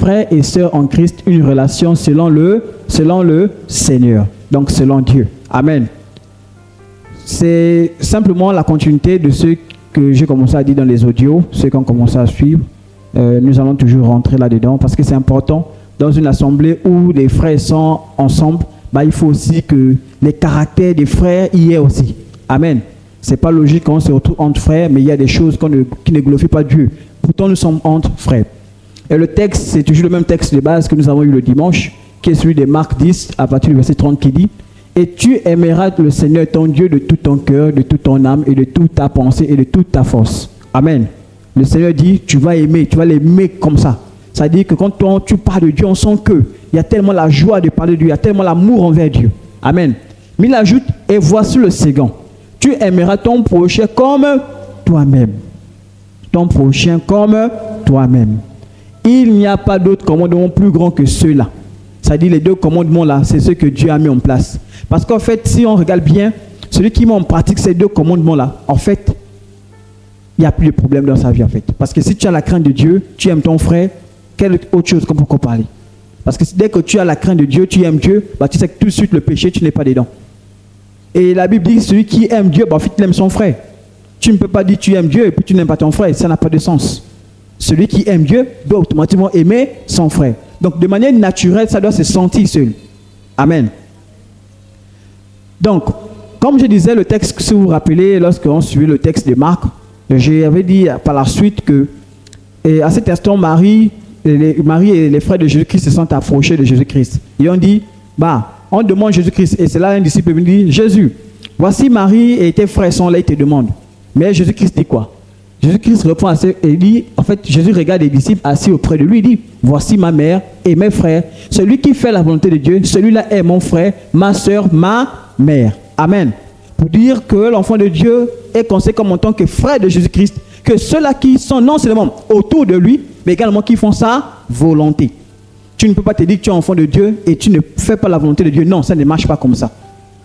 frères et sœurs en Christ une relation selon le Seigneur, donc selon Dieu. Amen. C'est simplement la continuité de ce que j'ai commencé à dire dans les audios, ceux qui ont commencé à suivre. Nous allons toujours rentrer là-dedans parce que c'est important. Dans une assemblée où les frères sont ensemble, il faut aussi que les caractères des frères y aient aussi. Amen. Ce n'est pas logique qu'on se retrouve entre frères, mais il y a des choses qui ne glorifient pas Dieu. Pourtant, nous sommes entre frères. Et le texte, c'est toujours le même texte de base que nous avons eu le dimanche, qui est celui de Marc 10, à partir du verset 30, qui dit « Et tu aimeras le Seigneur ton Dieu de tout ton cœur, de toute ton âme et de toute ta pensée et de toute ta force. » Amen. Le Seigneur dit, tu vas l'aimer comme ça. Ça dit que quand tu parles de Dieu, on sent qu'il y a tellement la joie de parler de Dieu, il y a tellement l'amour envers Dieu. Amen. Mais il ajoute, et voici le second. Tu aimeras ton prochain comme toi-même. Ton prochain comme toi-même. Il n'y a pas d'autre commandement plus grand que ceux-là. Ça dit les deux commandements-là, c'est ceux que Dieu a mis en place. Parce qu'en fait, si on regarde bien, celui qui met en pratique ces deux commandements-là, en fait, il n'y a plus de problème dans sa vie, en fait. Parce que si tu as la crainte de Dieu, tu aimes ton frère, quelle autre chose qu'on peut parler? Parce que dès que tu as la crainte de Dieu, tu aimes Dieu, tu sais que tout de suite le péché, tu n'es pas dedans. Et la Bible dit, celui qui aime Dieu, en fait, il aime son frère. Tu ne peux pas dire tu aimes Dieu et puis tu n'aimes pas ton frère, ça n'a pas de sens. Celui qui aime Dieu doit automatiquement aimer son frère. Donc, de manière naturelle, ça doit se sentir seul. Amen. Donc, comme je disais, le texte, si vous vous rappelez, lorsqu'on suivait le texte de Marc, j'avais dit par la suite que, à cet instant, Marie et les frères de Jésus-Christ se sont approchés de Jésus-Christ. Et on dit, on demande Jésus-Christ. Et c'est là un disciple me dit, Jésus, voici Marie et tes frères sont là, ils te demandent. Mais Jésus-Christ dit quoi? Jésus-Christ répond à ça et dit, en fait, Jésus regarde les disciples assis auprès de lui, il dit, voici ma mère et mes frères. Celui qui fait la volonté de Dieu, celui-là est mon frère, ma soeur, ma mère. Amen. Pour dire que l'enfant de Dieu est considéré comme en tant que frère de Jésus-Christ, que ceux-là qui sont non seulement autour de lui, mais également qui font sa volonté. Tu ne peux pas te dire que tu es enfant de Dieu et tu ne fais pas la volonté de Dieu. Non, ça ne marche pas comme ça.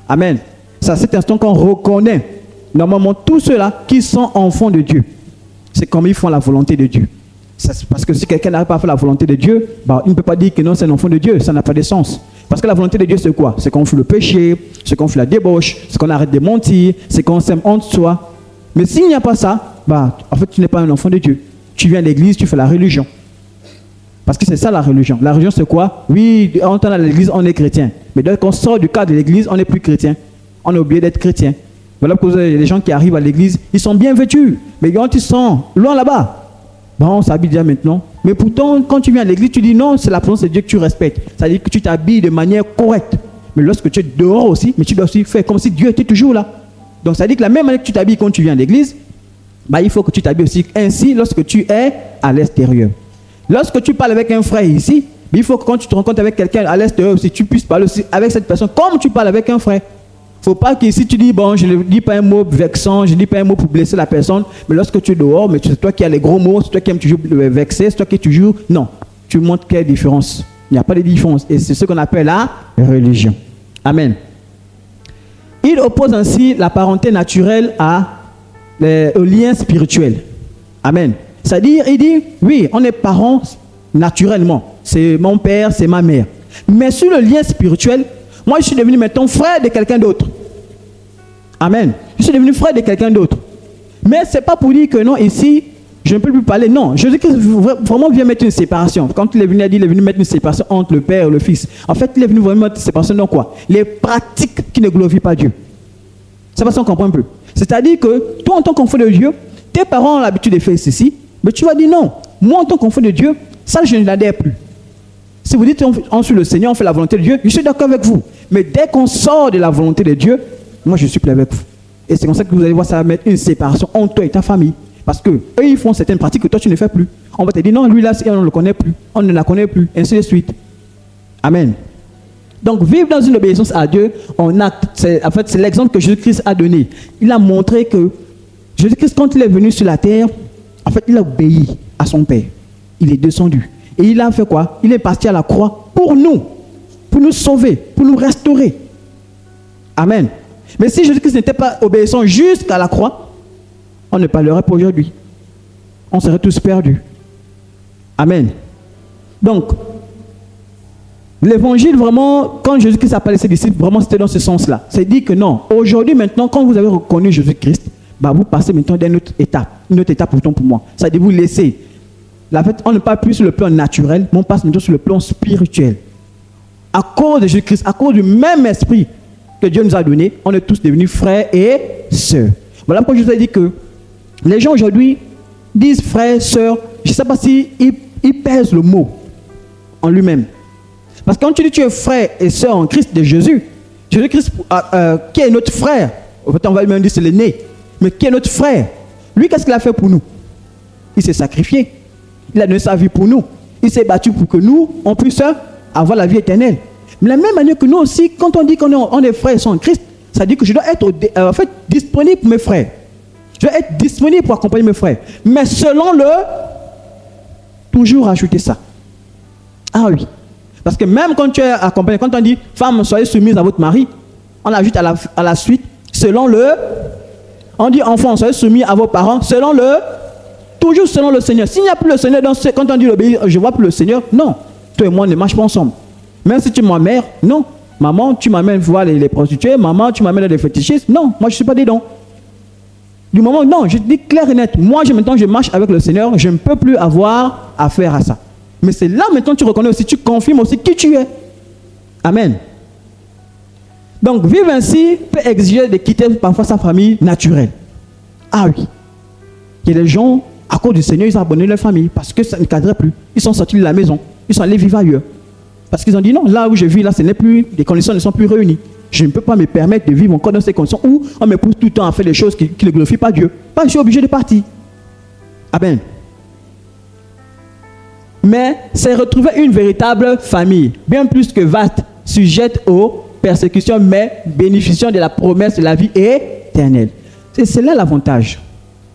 Amen. C'est à cet instant qu'on reconnaît normalement tous ceux-là qui sont enfants de Dieu. C'est comme ils font la volonté de Dieu. Parce que si quelqu'un n'arrive pas à faire la volonté de Dieu, il ne peut pas dire que non, c'est un enfant de Dieu. Ça n'a pas de sens. Parce que la volonté de Dieu, c'est quoi? C'est qu'on fuit le péché, c'est qu'on fuit la débauche, c'est qu'on arrête de mentir, c'est qu'on s'aime entre soi. Mais s'il n'y a pas ça, en fait, tu n'es pas un enfant de Dieu. Tu viens à l'église, tu fais la religion. Parce que c'est ça la religion. La religion, c'est quoi? Oui, on entend à l'église, on est chrétien. Mais dès qu'on sort du cadre de l'église, on n'est plus chrétien. On a oublié d'être chrétien. Voilà pourquoi les gens qui arrivent à l'église, ils sont bien vêtus. Mais quand ils sont loin là-bas, on s'habille déjà maintenant. Mais pourtant, quand tu viens à l'église, tu dis non, c'est la présence de Dieu que tu respectes. Ça veut dire que tu t'habilles de manière correcte. Mais lorsque tu es dehors aussi, mais tu dois aussi faire comme si Dieu était toujours là. Donc ça veut dire que la même manière que tu t'habilles quand tu viens à l'église, il faut que tu t'habilles aussi ainsi lorsque tu es à l'extérieur. Lorsque tu parles avec un frère ici, il faut que quand tu te rencontres avec quelqu'un à l'extérieur aussi, tu puisses parler aussi avec cette personne comme tu parles avec un frère. Il ne faut pas que si tu dis, je ne dis pas un mot vexant, je ne dis pas un mot pour blesser la personne, mais lorsque tu es dehors, mais c'est toi qui as les gros mots, c'est toi qui aimes toujours vexer, c'est toi qui toujours... Non, tu montres quelle différence. Il n'y a pas de différence. Et c'est ce qu'on appelle la religion. Amen. Il oppose ainsi la parenté naturelle au lien spirituel. Amen. C'est-à-dire, il dit, oui, on est parents naturellement. C'est mon père, c'est ma mère. Mais sur le lien spirituel, moi, je suis devenu maintenant frère de quelqu'un d'autre. Amen. Je suis devenu frère de quelqu'un d'autre. Mais ce n'est pas pour dire que non, ici, je ne peux plus parler. Non, Jésus-Christ vraiment vient mettre une séparation. Quand il est venu, il est venu mettre une séparation entre le Père et le Fils. En fait, il est venu vraiment mettre une séparation dans quoi? Les pratiques qui ne glorifient pas Dieu. Ça va, on comprend un peu. C'est-à-dire que toi, en tant qu'enfant de Dieu, tes parents ont l'habitude de faire ceci, mais tu vas dire non. Moi, en tant qu'enfant de Dieu, ça, je ne l'adhère plus. Si vous dites on suit le Seigneur, on fait la volonté de Dieu, je suis d'accord avec vous. Mais dès qu'on sort de la volonté de Dieu, moi je suis plus avec vous. Et c'est comme ça que vous allez voir, ça va mettre une séparation entre toi et ta famille. Parce que eux, ils font certaines pratiques que toi tu ne fais plus. On va te dire non, lui là, on ne le connaît plus. On ne la connaît plus, ainsi de suite. Amen. Donc vivre dans une obéissance à Dieu, c'est l'exemple que Jésus-Christ a donné. Il a montré que Jésus-Christ, quand il est venu sur la terre, en fait, il a obéi à son Père. Il est descendu. Et il a fait quoi? Il est parti à la croix pour nous sauver, pour nous restaurer. Amen. Mais si Jésus-Christ n'était pas obéissant jusqu'à la croix, on ne parlerait pas aujourd'hui. On serait tous perdus. Amen. Donc, l'évangile, vraiment, quand Jésus-Christ appelait ses disciples, vraiment, c'était dans ce sens-là. C'est dit que non, aujourd'hui, maintenant, quand vous avez reconnu Jésus-Christ, bah, vous passez maintenant d'une autre étape pourtant pour moi. Ça dit, vous laissez. En fait, on ne passe plus sur le plan naturel, mais on passe maintenant sur le plan spirituel. À cause de Jésus-Christ, à cause du même esprit que Dieu nous a donné, on est tous devenus frères et sœurs. Voilà pourquoi je vous ai dit que les gens aujourd'hui disent frères, sœurs, je ne sais pas si ils pèsent le mot en lui-même. Parce que quand tu dis que tu es frère et sœur en Christ de Jésus, Jésus-Christ qui est notre frère, en fait, on va même dire c'est l'aîné, mais qui est notre frère, lui qu'est-ce qu'il a fait pour nous? Il s'est sacrifié, il a donné sa vie pour nous, il s'est battu pour que nous, on puisse avoir la vie éternelle. Mais de la même manière que nous aussi, quand on dit qu'on est frères et sœurs en Christ, ça dit que je dois être en fait, disponible pour mes frères. Je dois être disponible pour accompagner mes frères. Mais selon toujours ajouter ça. Ah oui. Parce que même quand tu es accompagné, quand on dit femme, soyez soumise à votre mari, on ajoute à la suite, selon on dit enfant, soyez soumis à vos parents, toujours selon le Seigneur. S'il n'y a plus le Seigneur, quand on dit l'obéir, je ne vois plus le Seigneur, non. Toi et moi, on ne marche pas ensemble. Même si tu es ma mère, non. Maman, tu m'amènes voir les prostituées, maman, tu m'amènes les fétichistes, non, moi je ne suis pas dedans. Du moment, non, je dis clair et net, moi maintenant je marche avec le Seigneur, je ne peux plus avoir affaire à ça. Mais c'est là maintenant que tu reconnais aussi, tu confirmes aussi qui tu es. Amen. Donc vivre ainsi peut exiger de quitter parfois sa famille naturelle. Ah oui. Il y a des gens, à cause du Seigneur, ils ont abandonné leur famille parce que ça ne cadrait plus. Ils sont sortis de la maison, ils sont allés vivre ailleurs. Parce qu'ils ont dit non, là où je vis, là, ce n'est plus, les conditions ne sont plus réunies. Je ne peux pas me permettre de vivre encore dans ces conditions où on me pousse tout le temps à faire des choses qui ne glorifient pas Dieu. Je suis obligé de partir. Amen. Mais c'est retrouver une véritable famille, bien plus que vaste, sujette aux persécutions, mais bénéficiant de la promesse de la vie éternelle. C'est là l'avantage.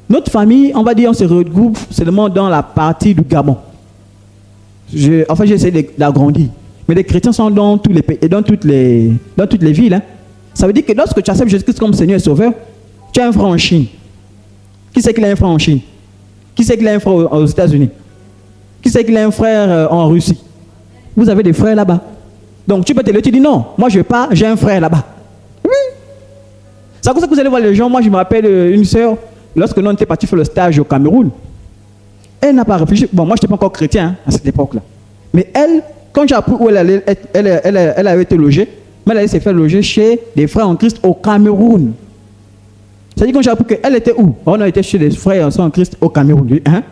Notre famille, on va dire, on se regroupe seulement dans la partie du Gabon. Enfin, j'ai essayé d'agrandir. Mais les chrétiens sont dans tous les pays et dans toutes les villes. Hein. Ça veut dire que lorsque tu acceptes Jésus-Christ comme Seigneur et Sauveur, tu as un frère en Chine. Qui c'est qu'il a un frère en Chine? Qui c'est qu'il a un frère aux États-Unis? Qui c'est qu'il a un frère en Russie? Vous avez des frères là-bas. Donc tu peux te le dire, tu dis non, moi je ne vais pas, j'ai un frère là-bas. Oui. C'est comme ça que vous allez voir les gens. Moi je me rappelle une sœur, lorsque nous on était partis faire le stage au Cameroun, elle n'a pas réfléchi. Bon, moi je n'étais pas encore chrétien hein, à cette époque-là. Mais elle, quand j'ai appris où elle avait été logée, mais elle allait se faire loger chez des frères en Christ au Cameroun. C'est-à-dire quand j'ai appris qu'elle était où? On a été chez des frères en Christ au Cameroun. Hein?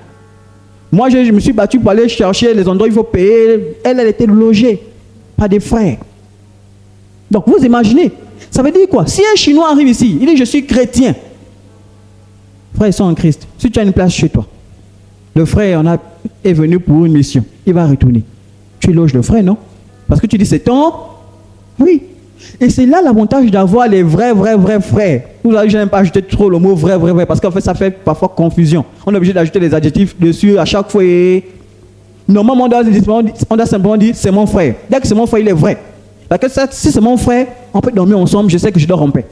Moi, je me suis battu pour aller chercher les endroits où il faut payer. Elle était logée par des frères. Donc, vous imaginez, ça veut dire quoi? Si un Chinois arrive ici, il dit je suis chrétien. Frères sont en Christ. Si tu as une place chez toi, le frère est venu pour une mission. Il va retourner. Tu loges le frère, non? Parce que tu dis c'est ton. Oui. Et c'est là l'avantage d'avoir les vrais frères. Vous n'avez jamais pas ajouté trop le mot vrai, parce qu'en fait, ça fait parfois confusion. On est obligé d'ajouter des adjectifs dessus à chaque fois. Normalement, on doit simplement dire c'est mon frère. Dès que c'est mon frère, il est vrai. Parce que si c'est mon frère, on peut dormir ensemble, je sais que je dors en paix.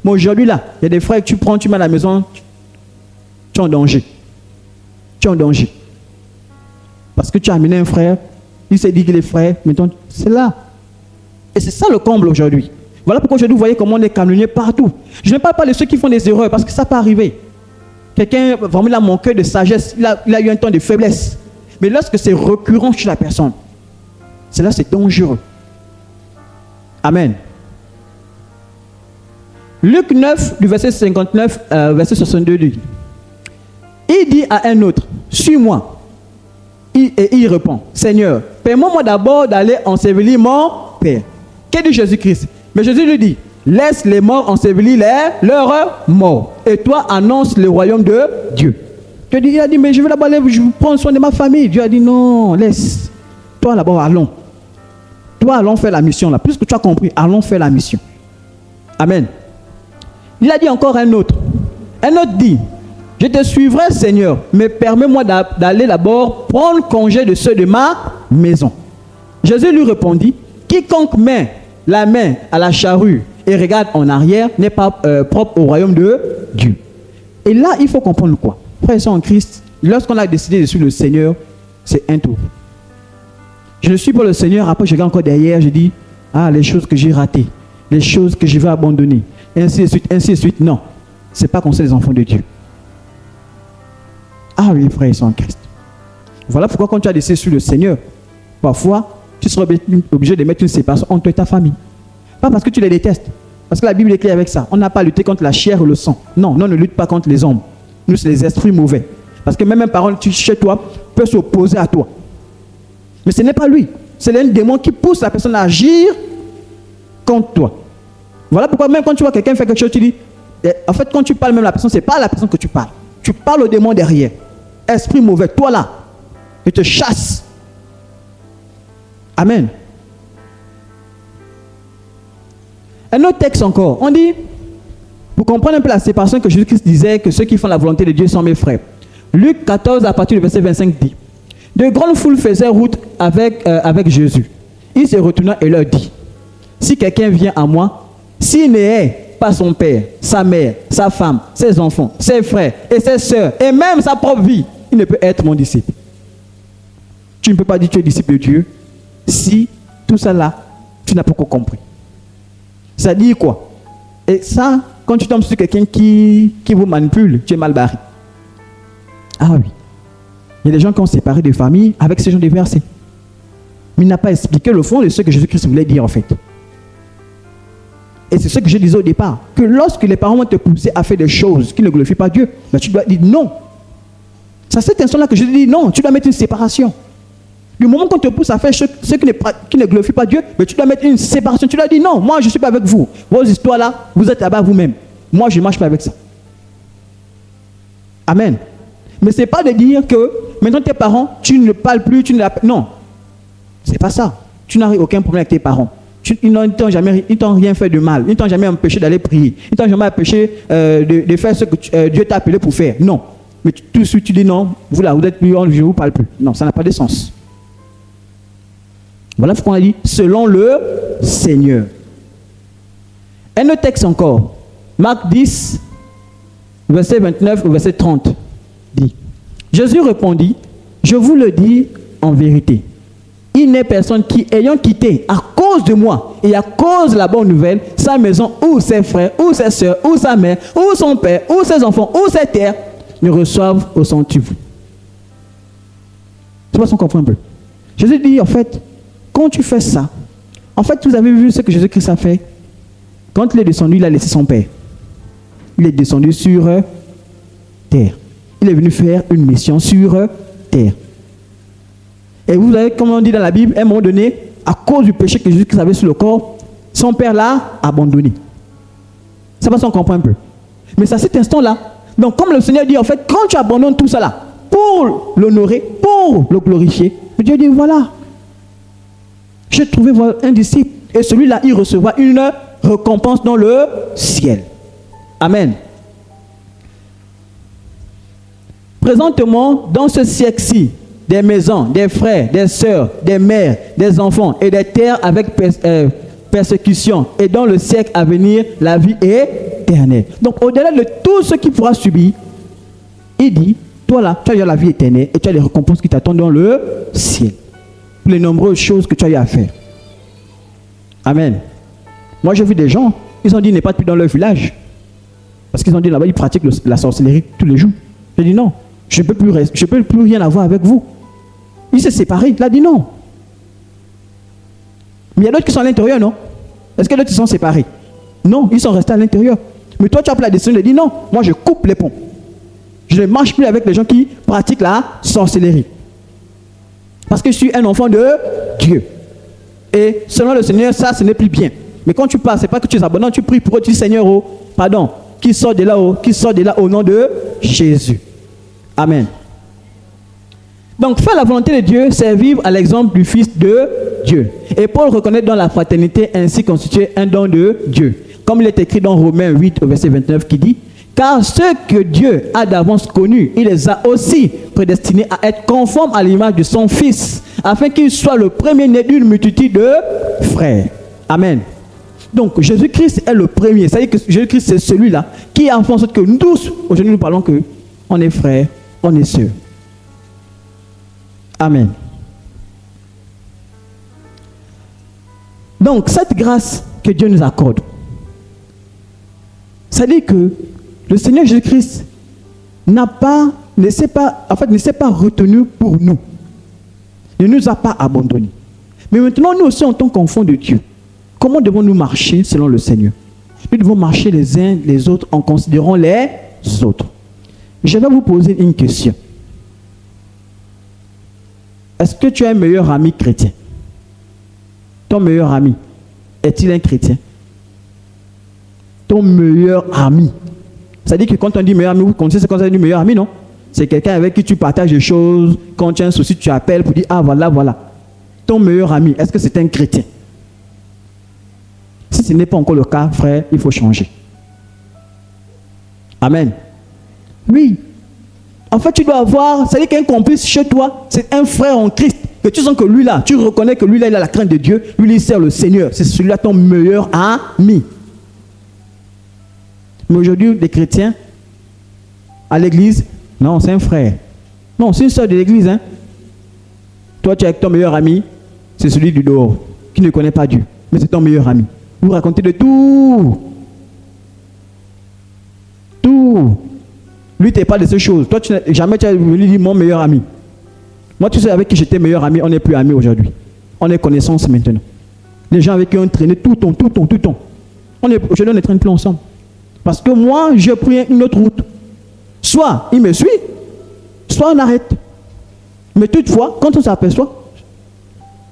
Mais aujourd'hui, là, il y a des frères que tu prends, tu mets à la maison, tu es en danger. Tu es en danger. Parce que tu as amené un frère, il s'est dit qu'il est frère, maintenant, c'est là. Et c'est ça le comble aujourd'hui. Voilà pourquoi aujourd'hui, vous voyez comment on est calomnié partout. Je ne parle pas de ceux qui font des erreurs, parce que ça peut arriver. Quelqu'un, vraiment, il a manqué de sagesse, il a eu un temps de faiblesse. Mais lorsque c'est récurrent chez la personne, c'est là, c'est dangereux. Amen. Luc 9, du verset 59, verset 62, dit, il dit à un autre, suis-moi. Et il répond, Seigneur, permets-moi d'abord d'aller ensevelir mon Père. Qu'est-ce dit Jésus-Christ? Mais Jésus lui dit, laisse les morts ensevelir leurs morts. Et toi, annonce le royaume de Dieu. Il a dit, mais je vais d'abord aller, je prends soin de ma famille. Dieu a dit, non, laisse. Toi, d'abord, allons. Toi, allons faire la mission là. Puisque tu as compris, allons faire la mission. Amen. Il a dit encore un autre. Un autre dit, je te suivrai, Seigneur, mais permets-moi d'aller d'abord prendre congé de ceux de ma maison. Jésus lui répondit, quiconque met la main à la charrue et regarde en arrière n'est pas propre au royaume de Dieu. Et là, il faut comprendre quoi? Frères et sœurs en Christ, lorsqu'on a décidé de suivre le Seigneur, c'est un tour. Je ne suis pas le Seigneur, après je regarde encore derrière, je dis, ah, les choses que j'ai ratées, les choses que je vais abandonner, ainsi de suite, ainsi de suite. Non, ce n'est pas comme ça les enfants de Dieu. Ah oui, frères et sœurs en Christ. Voilà pourquoi quand tu as décidé sur le Seigneur, parfois, tu seras obligé de mettre une séparation entre toi et ta famille. Pas parce que tu les détestes, parce que la Bible est claire avec ça. On n'a pas à lutter contre la chair et le sang. Non, on ne lutte pas contre les hommes. Nous, c'est les esprits mauvais. Parce que même un parent chez toi peut s'opposer à toi. Mais ce n'est pas lui. C'est un démon qui pousse la personne à agir contre toi. Voilà pourquoi même quand tu vois quelqu'un faire quelque chose, tu dis, en fait, quand tu parles même à la personne, ce n'est pas à la personne que tu parles. Tu parles au démon derrière. Esprit mauvais, toi là, je te chasse. Amen. Un autre texte encore, on dit, pour comprendre un peu la séparation que Jésus-Christ disait que ceux qui font la volonté de Dieu sont mes frères. Luc 14 à partir du verset 25 dit, de grandes foules faisaient route avec Jésus. Il se retourna et leur dit, si quelqu'un vient à moi, s'il n'est pas son père, sa mère, sa femme, ses enfants, ses frères et ses sœurs, et même sa propre vie, il ne peut être mon disciple. Tu ne peux pas dire que tu es disciple de Dieu si tout ça là, tu n'as pas encore compris. Ça dit quoi? Et ça, quand tu tombes sur quelqu'un qui vous manipule, tu es mal barré. Ah oui. Il y a des gens qui ont séparé de famille avec ces gens de versets. Mais il n'a pas expliqué le fond de ce que Jésus-Christ voulait dire en fait. Et c'est ce que je disais au départ, que lorsque les parents vont te pousser à faire des choses qui ne glorifient pas Dieu, ben tu dois dire non. C'est à cet instant-là que je dis non, tu dois mettre une séparation. Du moment qu'on te pousse à faire ce qui ne glorifie pas Dieu, mais tu dois mettre une séparation. Tu dois dire non, moi je ne suis pas avec vous. Vos histoires là, vous êtes là-bas vous-même. Moi je ne marche pas avec ça. Amen. Mais ce n'est pas de dire que maintenant tes parents, tu ne parles plus, tu ne l'appelles. Non. Ce n'est pas ça. Tu n'as aucun problème avec tes parents. Ils ne t'ont rien fait de mal. Ils ne t'ont jamais empêché d'aller prier. Ils ne t'ont jamais empêché de faire ce que Dieu t'a appelé pour faire. Non. Mais tout de suite tu dis non, vous là, vous êtes plus, je ne vous parle plus. Non, ça n'a pas de sens. Voilà pourquoi on a dit selon le Seigneur. Un autre texte encore. Marc 10, verset 29 ou verset 30 dit, Jésus répondit, je vous le dis en vérité, il n'est personne qui, ayant quitté à cause de moi et à cause de la bonne nouvelle, sa maison ou ses frères ou ses soeurs ou sa mère ou son père ou ses enfants ou ses terres, ne reçoivent au centuple. Tu vois si on comprend un peu. Jésus dit en fait, quand tu fais ça, en fait vous avez vu ce que Jésus-Christ a fait. Quand il est descendu, il a laissé son père. Il est descendu sur terre. Il est venu faire une mission sur terre. Et vous avez, comme on dit dans la Bible, à un moment donné, à cause du péché que Jésus-Christ avait sur le corps, son père l'a abandonné. Ça va, on comprend un peu. Mais c'est à cet instant-là. Donc, comme le Seigneur dit, en fait, quand tu abandonnes tout ça là, pour l'honorer, pour le glorifier, Dieu dit, voilà, j'ai trouvé un disciple. Et celui-là, il recevra une récompense dans le ciel. Amen. Présentement, dans ce siècle-ci, des maisons, des frères, des sœurs, des mères, des enfants et des terres avec persécution. Et dans le siècle à venir, la vie est éternelle. Donc, au-delà de tout ce qu'il pourra subir, il dit, toi là, tu as la vie éternelle et tu as les récompenses qui t'attendent dans le ciel. Pour les nombreuses choses que tu as eu à faire. Amen. Moi, j'ai vu des gens, ils ont dit, n'est pas plus dans leur village. Parce qu'ils ont dit, là-bas, ils pratiquent la sorcellerie tous les jours. J'ai dit, non. Je ne peux plus rien avoir avec vous. Il s'est séparé. Il a dit non. Mais il y a d'autres qui sont à l'intérieur, non? Est-ce que d'autres qui sont séparés? Non, ils sont restés à l'intérieur. Mais toi, tu as pris la décision de dire non. Moi, je coupe les ponts. Je ne marche plus avec les gens qui pratiquent la sorcellerie. Parce que je suis un enfant de Dieu. Et selon le Seigneur, ça, ce n'est plus bien. Mais quand tu parles, ce n'est pas que tu es abandonné, tu pries pour eux, tu dis Seigneur, oh, pardon, qui sort de là, oh, qui sort de là au nom de Jésus. Amen. Donc, faire la volonté de Dieu, c'est vivre à l'exemple du Fils de Dieu. Et Paul reconnaît dans la fraternité ainsi constituée un don de Dieu. Comme il est écrit dans Romains 8, au verset 29, qui dit, « Car ceux que Dieu a d'avance connus, il les a aussi prédestinés à être conformes à l'image de son Fils, afin qu'il soit le premier-né d'une multitude de frères. » Amen. Donc, Jésus-Christ est le premier. C'est-à-dire que Jésus-Christ, c'est celui-là qui a fait en sorte que nous tous, aujourd'hui, nous parlons que on est frères, on est sœurs. Amen. Donc, cette grâce que Dieu nous accorde, ça dit que le Seigneur Jésus-Christ ne s'est pas retenu pour nous. Il ne nous a pas abandonnés. Mais maintenant, nous aussi, en tant qu'enfants de Dieu, comment devons-nous marcher selon le Seigneur? Nous devons marcher les uns les autres en considérant les autres. Je vais vous poser une question. Est-ce que tu as un meilleur ami chrétien? Ton meilleur ami, est-il un chrétien? Ton meilleur ami. Ça dit que quand on dit meilleur ami, vous connaissez ce qu'on dit meilleur ami, non? C'est quelqu'un avec qui tu partages des choses. Quand tu as un souci, tu appelles pour dire, ah voilà, voilà. Ton meilleur ami, est-ce que c'est un chrétien? Si ce n'est pas encore le cas, frère, il faut changer. Amen. Oui. En fait, tu dois avoir, ça dit qu'un complice chez toi, c'est un frère en Christ. Que tu sens que lui là, tu reconnais que lui là, il a la crainte de Dieu. Lui, il sert le Seigneur. C'est celui-là ton meilleur ami. Mais aujourd'hui, des chrétiens, à l'église, non, c'est un frère. Non, c'est une soeur de l'église. Hein. Toi, tu es avec ton meilleur ami, c'est celui du dehors, qui ne connaît pas Dieu. Mais c'est ton meilleur ami. Vous racontez de tout. Tout. Lui, tu n'es pas de ces choses. Toi, jamais tu as venu dire mon meilleur ami. Moi, tu sais avec qui j'étais meilleur ami, on n'est plus amis aujourd'hui. On est connaissance maintenant. Les gens avec qui on traînait tout le temps. Aujourd'hui, on ne traîne plus ensemble. Parce que moi, j'ai pris une autre route. Soit il me suit, soit on arrête. Mais toutefois, quand on s'aperçoit,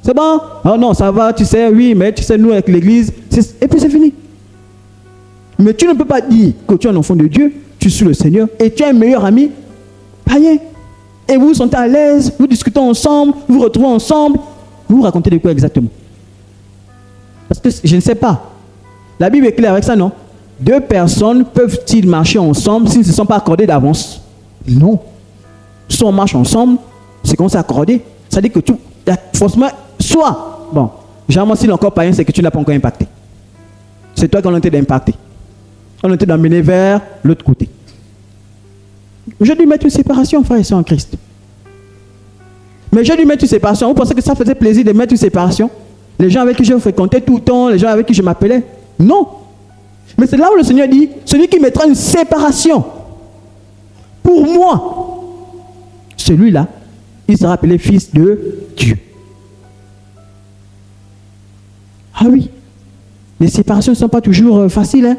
c'est bon, oh non, ça va, tu sais, oui, mais tu sais, nous avec l'église, et puis c'est fini. Mais tu ne peux pas dire que tu es un enfant de Dieu, tu suis le Seigneur, et tu es un meilleur ami, rien. Et vous vous sentez à l'aise, vous discutez ensemble, vous vous retrouvez ensemble, vous vous racontez de quoi exactement? Parce que je ne sais pas. La Bible est claire avec ça, non? Deux personnes peuvent-ils marcher ensemble s'ils ne se sont pas accordés d'avance? Non. Si on marche ensemble, c'est qu'on s'est accordé. Ça dit que tu, forcément, soit, bon, généralement s'il est encore païen, c'est que tu n'as pas encore impacté. C'est toi qu'on a été d'impacter. On a été d'emmener vers l'autre côté. J'ai dû mettre une séparation, frère et soeur en Christ. Mais j'ai dû mettre une séparation. Vous pensez que ça faisait plaisir de mettre une séparation? Les gens avec qui je fréquentais tout le temps, les gens avec qui je m'appelais? Non. Mais c'est là où le Seigneur dit, celui qui mettra une séparation pour moi, celui-là, il sera appelé fils de Dieu. Ah oui, les séparations ne sont pas toujours faciles. Hein?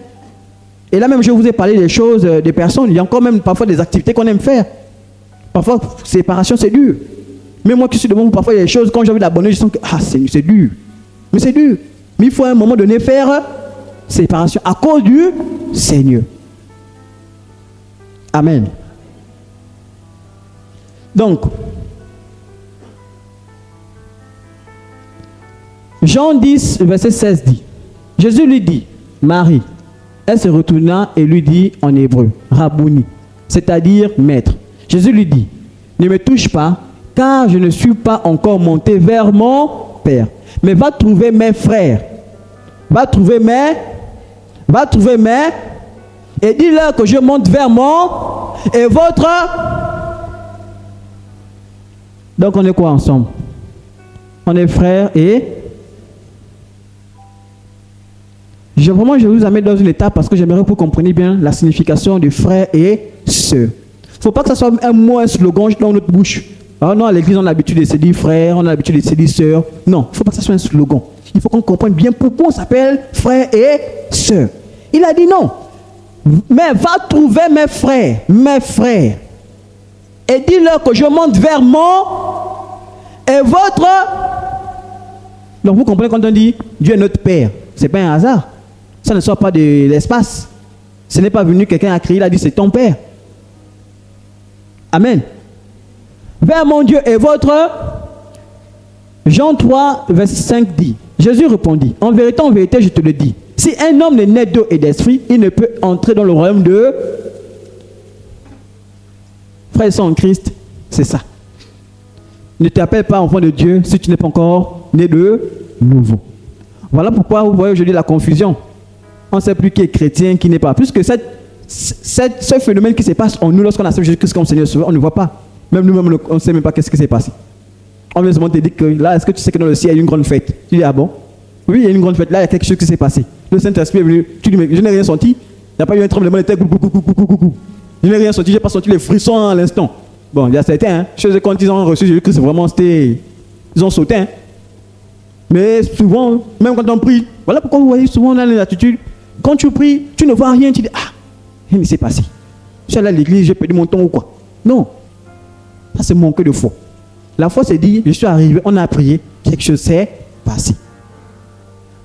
Et là même, je vous ai parlé des choses, des personnes, il y a encore même parfois des activités qu'on aime faire. Parfois, séparation, c'est dur. Mais moi qui suis devant vous, parfois il y a des choses, quand j'ai envie d'abonner, je sens que c'est dur. Mais c'est dur. Mais il faut à un moment donné faire séparation à cause du Seigneur. Amen. Donc, Jean 10, verset 16 dit, Jésus lui dit, Marie, elle se retourna et lui dit en hébreu, Rabouni, c'est-à-dire maître. Jésus lui dit, ne me touche pas, car je ne suis pas encore monté vers mon Père. Mais va trouver mes frères, va trouver mes, et dis-leur que je monte vers mon et votre. Donc on est quoi ensemble? On est frères et je vous amène dans une étape parce que j'aimerais que vous compreniez bien la signification de frère et sœur. Il ne faut pas que ça soit un mot, un slogan dans notre bouche. Ah non, à l'église, on a l'habitude de se dire frère, on a l'habitude de se dire sœur. Non, il ne faut pas que ça soit un slogan. Il faut qu'on comprenne bien pourquoi on s'appelle frère et sœur. Il a dit non. Mais va trouver mes frères. Et dis-leur que je monte vers mon et votre. Donc vous comprenez quand on dit Dieu est notre Père. Ce n'est pas un hasard. Ça ne sort pas de l'espace. Ce n'est pas venu quelqu'un a crié, il a dit c'est ton Père. Amen. Vers mon Dieu et votre. Jean 3, verset 5 dit, Jésus répondit, en vérité, je te le dis, si un homme n'est né d'eau et d'esprit, il ne peut entrer dans le royaume de... Frères et sœurs en Christ, c'est ça. Ne t'appelle pas enfant de Dieu si tu n'es pas encore né de nouveau. Voilà pourquoi vous voyez aujourd'hui la confusion. On ne sait plus qui est chrétien, qui n'est pas. Puisque ce phénomène qui se passe en nous lorsqu'on accepte Jésus-Christ comme Seigneur Sauveur, on ne voit pas. Même nous-mêmes, on ne sait même pas qu'est-ce qui s'est passé. On vient seulement te dire que là, est-ce que tu sais que dans le ciel, il y a une grande fête? Tu dis, ah bon? Oui, il y a une grande fête. Là, il y a quelque chose qui s'est passé. Le Saint-Esprit est venu. Tu dis, mais je n'ai rien senti. Il n'y a pas eu un tremblement de terre. Je n'ai rien senti. Je n'ai pas senti les frissons à l'instant. Bon, il y a certains. Chez eux, quand ils ont reçu Jésus-Christ, vraiment, c'était. Ils ont sauté. Hein. Mais souvent, même quand on prie, voilà pourquoi vous voyez souvent dans l'attitude. Quand tu pries, tu ne vois rien. Tu dis, ah, rien ne s'est passé. Je suis allé à l'église, j'ai perdu mon temps ou quoi. Non. Ça, c'est manquer de foi. La foi, c'est dit, je suis arrivé, on a prié, quelque chose s'est passé.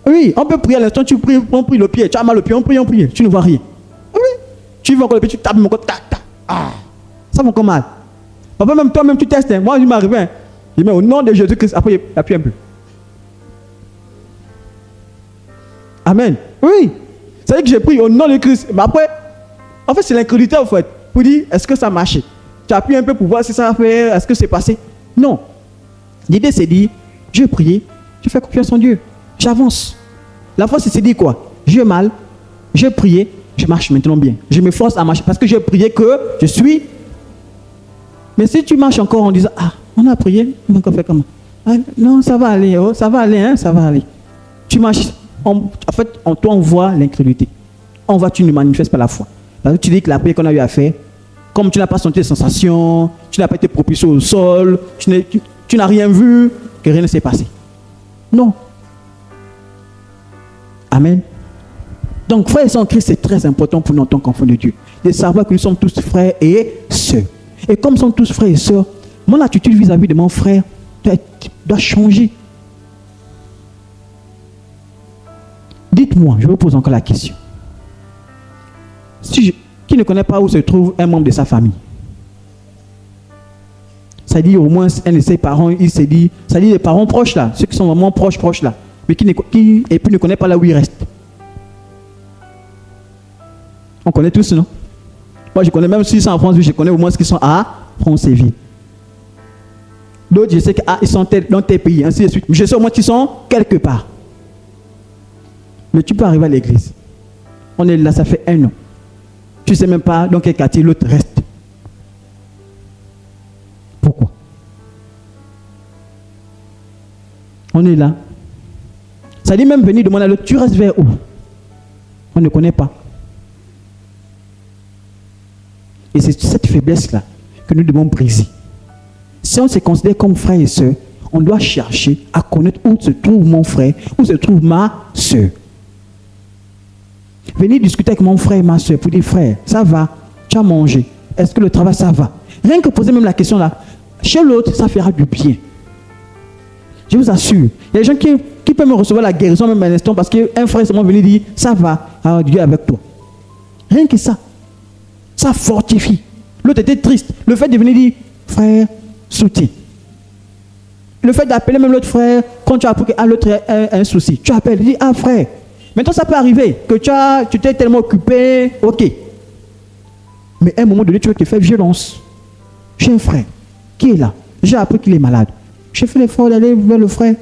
Oui, on peut prier à l'instant, tu pries, on prie le pied, tu as mal au pied, on prie, tu ne vois rien. Oui, tu vas encore le pied, tu tapes mon corps, tac, tac. Ah, ça va encore mal. Papa, même toi-même, tu testes. Hein. Moi, il m'est arrivé. Hein. Je dis, mais au nom de Jésus-Christ, après, il appuie un peu. Amen. Oui. C'est-à-dire que j'ai pris au nom de Christ. Mais après, en fait, c'est l'incrédulité, en fait. Pour dire, est-ce que ça a marché? Tu appuies un peu pour voir si ça va faire, est-ce que c'est passé? Non. L'idée, c'est dit, je vais prier, je fais confiance en Dieu. J'avance. La foi, c'est dit quoi? J'ai mal, j'ai prié, je marche maintenant bien. Je me force à marcher parce que j'ai prié que je suis. Mais si tu marches encore en disant, ah, on a prié, on va encore faire comment? Ah, non, ça va aller, oh, ça va aller, hein, ça va aller. Tu marches, en fait, en toi, on voit l'incrédulité. On voit, tu ne manifestes pas la foi. Parce que tu dis que la prière qu'on a eu à faire, comme tu n'as pas senti les sensations, tu n'as pas été propulsé au sol, tu n'as rien vu, que rien ne s'est passé. Non. Amen. Donc, frères et sœurs en Christ, c'est très important pour nous en tant qu'enfants de Dieu. De savoir que nous sommes tous frères et sœurs. Et comme nous sommes tous frères et sœurs, mon attitude vis-à-vis de mon frère doit changer. Dites-moi, je vous pose encore la question. Qui ne connaît pas où se trouve un membre de sa famille? Ça dit au moins un de ses parents, il s'est dit, ça dit les parents proches là, ceux qui sont vraiment proches là, mais qui ne connaît pas là où il reste. On connaît tous, non? Moi je connais, même s'ils sont en France, je connais au moins ceux qui sont à France-et-Ville. D'autres, je sais qu'ils sont dans tes pays, ainsi de suite. Mais je sais au moins qu'ils sont quelque part. Mais tu peux arriver à l'église. On est là, ça fait 1 an. Tu ne sais même pas dans quel quartier l'autre reste. Pourquoi? On est là. Ça dit même venir demander à l'autre, tu restes vers où? On ne connaît pas. Et c'est cette faiblesse-là que nous devons briser. Si on se considère comme frère et soeur, on doit chercher à connaître où se trouve mon frère, où se trouve ma soeur. Venir discuter avec mon frère et ma soeur pour dire, frère, ça va, tu as mangé, est-ce que le travail, ça va? Rien que poser même la question là, chez l'autre, ça fera du bien. Je vous assure, il y a des gens qui peuvent me recevoir la guérison même à l'instant parce qu'un frère est seulement venu dire, ça va, alors Dieu est avec toi. Rien que ça, ça fortifie. L'autre était triste. Le fait de venir dire, frère, soutien. Le fait d'appeler même l'autre frère, quand tu as appris qu'à l'autre a un souci, tu appelles, tu dis, ah frère, maintenant ça peut arriver que tu t'es tellement occupé, ok. Mais à un moment donné, tu veux te faire violence. J'ai un frère qui est là. J'ai appris qu'il est malade. J'ai fait l'effort d'aller vers le frère.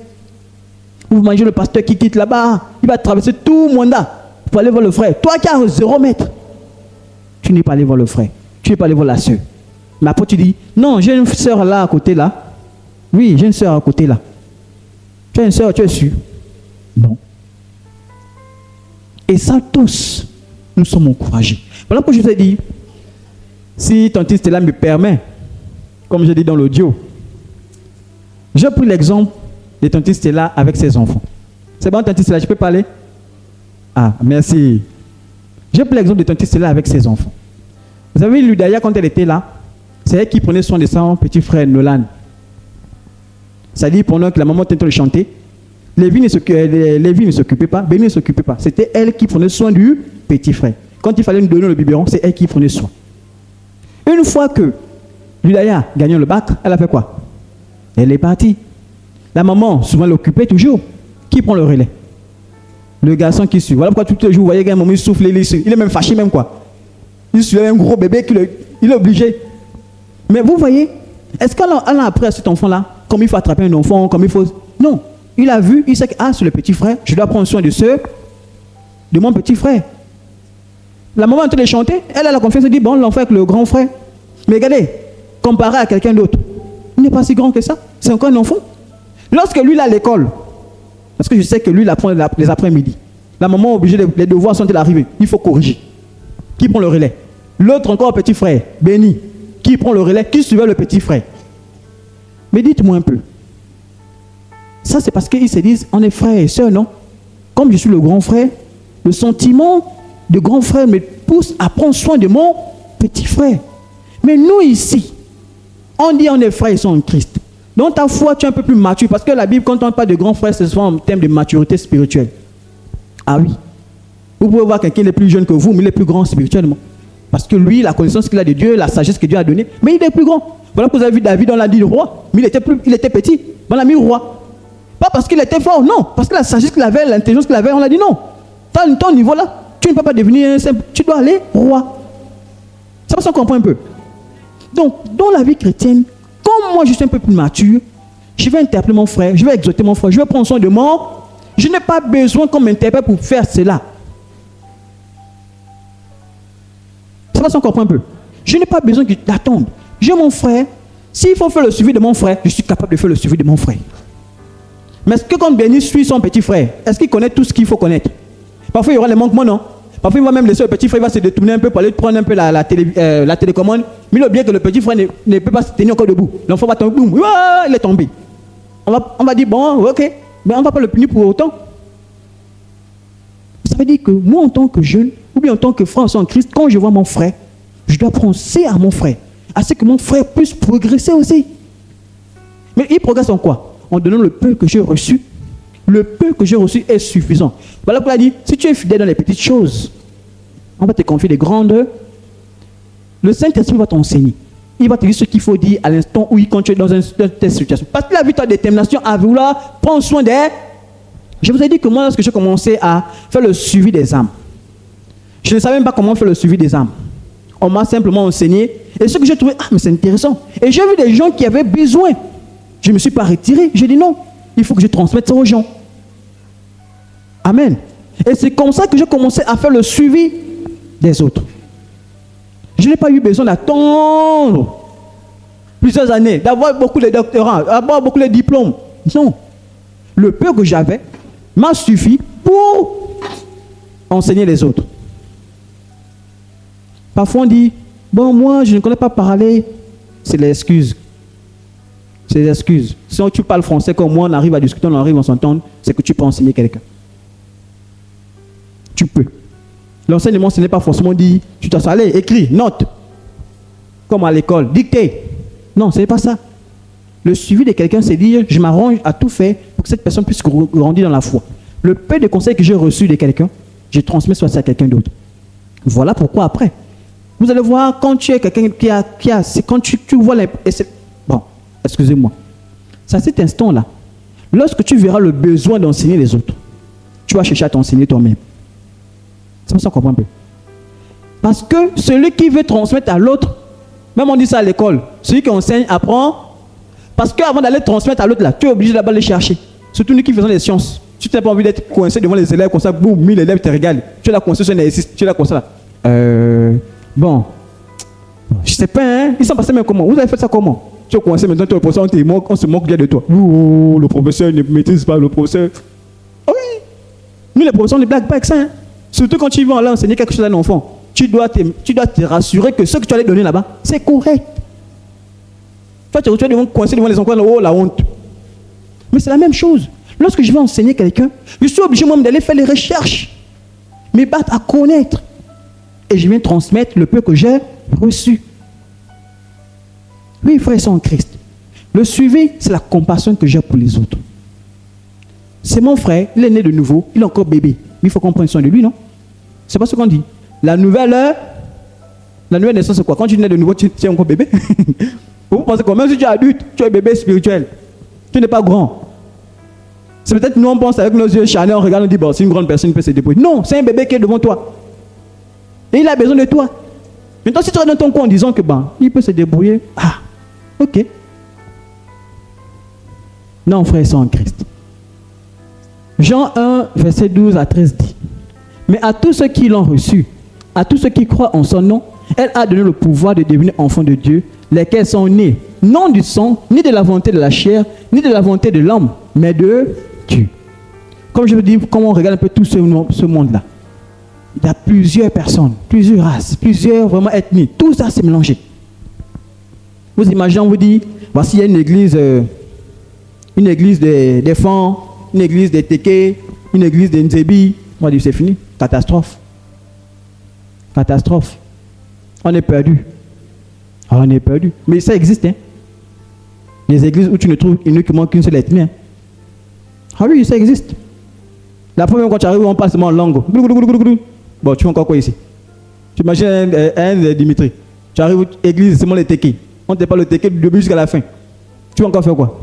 Vous mangez le pasteur qui quitte là-bas. Il va traverser tout le mandat pour aller voir le frère. Toi qui as 0 mètre, tu n'es pas allé voir le frère. Tu n'es pas allé voir la soeur. Mais après tu dis, non, j'ai une soeur là à côté là. Oui, j'ai une soeur à côté là. Tu as une soeur, tu es sûr? Non. Et ça, tous, nous sommes encouragés. Voilà pourquoi je vous ai dit, si Tante Stella me permet, comme j'ai dit dans l'audio, j'ai pris l'exemple de Tante Stella avec ses enfants. C'est bon, Tante Stella, je peux parler? Ah, merci. J'ai pris l'exemple de Tante Stella avec ses enfants. Vous avez vu Ludaya quand elle était là, c'est elle qui prenait soin de son petit frère Nolan. C'est-à-dire pendant que la maman était en train de chanter, Lévi ne s'occupait pas, Béni ne s'occupait pas. C'était elle qui prenait soin du petit frère. Quand il fallait nous donner le biberon, c'est elle qui prenait soin. Une fois que Ludaya gagnait le bac, elle a fait quoi? Elle est partie. La maman, souvent l'occupait toujours. Qui prend le relais? Le garçon qui suit. Voilà pourquoi tout le jour, vous voyez qu'un moment il souffle, il est même fâché même quoi. Il suit un gros bébé, il est obligé. Mais vous voyez, est-ce qu'elle a appris à cet enfant-là comme il faut attraper un enfant, comme il faut... Non. Il a vu, il sait que c'est le petit frère, je dois prendre soin de mon petit frère. La maman est en train de chanter, elle a la confiance, elle dit, bon, l'enfant avec le grand frère. Mais regardez, comparé à quelqu'un d'autre, il n'est pas si grand que ça, c'est encore un enfant. Lorsque lui, il est à l'école, Parce que je sais que lui, il apprend les après-midi. La maman est obligée, les devoirs sont arrivés. Il faut corriger. Qui prend le relais? L'autre encore, petit frère, béni. Qui prend le relais? Qui suivait le petit frère? Mais dites-moi un peu. Ça, c'est parce qu'ils se disent, on est frères et sœurs, non? Comme je suis le grand frère, le sentiment de grand frère me pousse à prendre soin de mon petit frère. Mais nous ici, on dit on est frères et sœurs en Christ. Dans ta foi, tu es un peu plus mature. Parce que la Bible, quand on parle de grand frère, c'est souvent en termes de maturité spirituelle. Ah oui. Vous pouvez voir quelqu'un qui est plus jeune que vous, mais il est plus grand spirituellement. Parce que lui, la connaissance qu'il a de Dieu, la sagesse que Dieu a donnée, mais il est plus grand. Voilà que vous avez vu David, on l'a dit roi, mais il était petit. On l'a mis roi. Pas parce qu'il était fort, non. Parce que la sagesse qu'il avait, l'intelligence qu'il avait, on l'a dit non. Ton niveau là, tu ne peux pas devenir un simple, tu dois aller roi. C'est pour ça qu'on comprend un peu. Donc, dans la vie chrétienne, comme moi je suis un peu plus mature, je vais interpeller mon frère, je vais exhorter mon frère, je vais prendre soin de moi. Je n'ai pas besoin qu'on m'interpelle pour faire cela. C'est pour ça qu'on comprend un peu. Je n'ai pas besoin d'attendre. J'ai mon frère. S'il faut faire le suivi de mon frère, je suis capable de faire le suivi de mon frère. Mais est-ce que quand Béni suit son petit frère, est-ce qu'il connaît tout ce qu'il faut connaître? Parfois, il y aura les manquements, non? Parfois, il va même laisser le petit frère, il va se détourner un peu pour aller prendre un peu la télécommande. Mais il oublie que le petit frère ne peut pas se tenir encore debout. L'enfant va tomber, boum, il est tombé. On va dire, bon, ok, mais on ne va pas le punir pour autant. Ça veut dire que moi, en tant que jeune, ou bien en tant que frère en Christ, quand je vois mon frère, je dois penser à mon frère, à ce que mon frère puisse progresser aussi. Mais il progresse en quoi? En donnant le peu que j'ai reçu. Le peu que j'ai reçu est suffisant. Voilà pourquoi il a dit, si tu es fidèle dans les petites choses, on va te confier des grandes. Le Saint-Esprit va t'enseigner. Il va te dire ce qu'il faut dire à l'instant où quand tu es dans une telle situation. Parce qu'il a vu ta détermination à vouloir prendre soin des... Je vous ai dit que moi, lorsque j'ai commencé à faire le suivi des âmes, je ne savais même pas comment faire le suivi des âmes. On m'a simplement enseigné. Et ce que j'ai trouvé, mais c'est intéressant. Et j'ai vu des gens qui avaient besoin. Je ne me suis pas retiré. J'ai dit non, il faut que je transmette ça aux gens. Amen. Et c'est comme ça que j'ai commencé à faire le suivi des autres. Je n'ai pas eu besoin d'attendre plusieurs années, d'avoir beaucoup de doctorats, d'avoir beaucoup de diplômes. Non. Le peu que j'avais m'a suffi pour enseigner les autres. Parfois on dit, bon moi je ne connais pas parler, c'est l'excuse. C'est l'excuse. Si tu parles français comme moi, on arrive à discuter, on arrive à s'entendre, c'est que tu peux enseigner quelqu'un. Tu peux. L'enseignement, ce n'est pas forcément dit, tu t'assois, allez, écris, note. Comme à l'école, dictée. Non, ce n'est pas ça. Le suivi de quelqu'un, c'est dire, je m'arrange à tout faire pour que cette personne puisse grandir dans la foi. Le peu de conseils que j'ai reçus de quelqu'un, je transmets soit à quelqu'un d'autre. Voilà pourquoi après. Vous allez voir, quand tu es quelqu'un c'est quand tu vois les... Bon, excusez-moi. C'est à cet instant-là, lorsque tu verras le besoin d'enseigner les autres, tu vas chercher à t'enseigner toi-même. C'est pour ça qu'on comprend un peu. Parce que celui qui veut transmettre à l'autre, même on dit ça à l'école, celui qui enseigne apprend. Parce qu'avant d'aller transmettre à l'autre, là, tu es obligé d'abord de les chercher. Surtout nous qui faisons les sciences. Si tu n'as pas envie d'être coincé devant les élèves comme ça, boum, 1000 élèves te regardent. Tu es là coincé sur un exercice, tu es là coincé là. Bon, je sais pas, hein. Ils sont passés même comment? Vous avez fait ça comment? Tu es coincé maintenant, tu es le professeur, on se moque bien de toi. Oh, le professeur ne maîtrise pas, le professeur. Oh oui, nous les professeurs ne blaguent pas avec ça, hein. Surtout quand tu vas aller enseigner quelque chose à un enfant, tu dois te rassurer que ce que tu allais donner là-bas, c'est correct. Toi, tu es coincé devant les enfants, oh la honte. Mais c'est la même chose. Lorsque je vais enseigner quelqu'un, je suis obligé moi-même d'aller faire les recherches, me battre à connaître. Et je viens transmettre le peu que j'ai reçu. Oui, frères et sœurs en Christ. Le suivi, c'est la compassion que j'ai pour les autres. C'est mon frère, il est né de nouveau, il est encore bébé. Mais il faut qu'on prenne soin de lui, non? C'est pas ce qu'on dit. La nouvelle naissance, c'est quoi? Quand tu nais de nouveau, tu es encore bébé. Vous pensez que même si tu es adulte, tu es bébé spirituel. Tu n'es pas grand. C'est peut-être nous on pense avec nos yeux charnés, on regarde, on dit, bon, c'est une grande personne qui peut se débrouiller. Non, c'est un bébé qui est devant toi. Et il a besoin de toi. Maintenant, si tu es dans ton coin en disant que, ben, il peut se débrouiller. Ah, ok. Non, frère et sœurs en Christ. Jean 1, verset 12 à 13 dit, mais à tous ceux qui l'ont reçu, à tous ceux qui croient en son nom, elle a donné le pouvoir de devenir enfants de Dieu, lesquels sont nés, non du sang, ni de la volonté de la chair, ni de la volonté de l'homme, mais de Dieu. comme je vous dis, quand on regarde un peu tout ce monde-là, il y a plusieurs personnes, plusieurs races, plusieurs vraiment ethnies. Tout ça s'est mélangé. Vous imaginez, on vous dit, voici il y a une église des Fans, une église des Teke, une église des Nzebi. On va dire, c'est fini. Catastrophe. Catastrophe. On est perdu. On est perdu. Mais ça existe, hein. Les églises où tu ne trouves uniquement qu'une seule ethnie. Hein. Ah oui, ça existe. La première fois quand tu arrives, on passe seulement en langue. Bon, tu fais encore quoi ici? Tu imagines un Dimitri. Tu arrives, église, c'est moi les Teke. On te parle le Teke du début jusqu'à la fin. Tu vas encore faire quoi?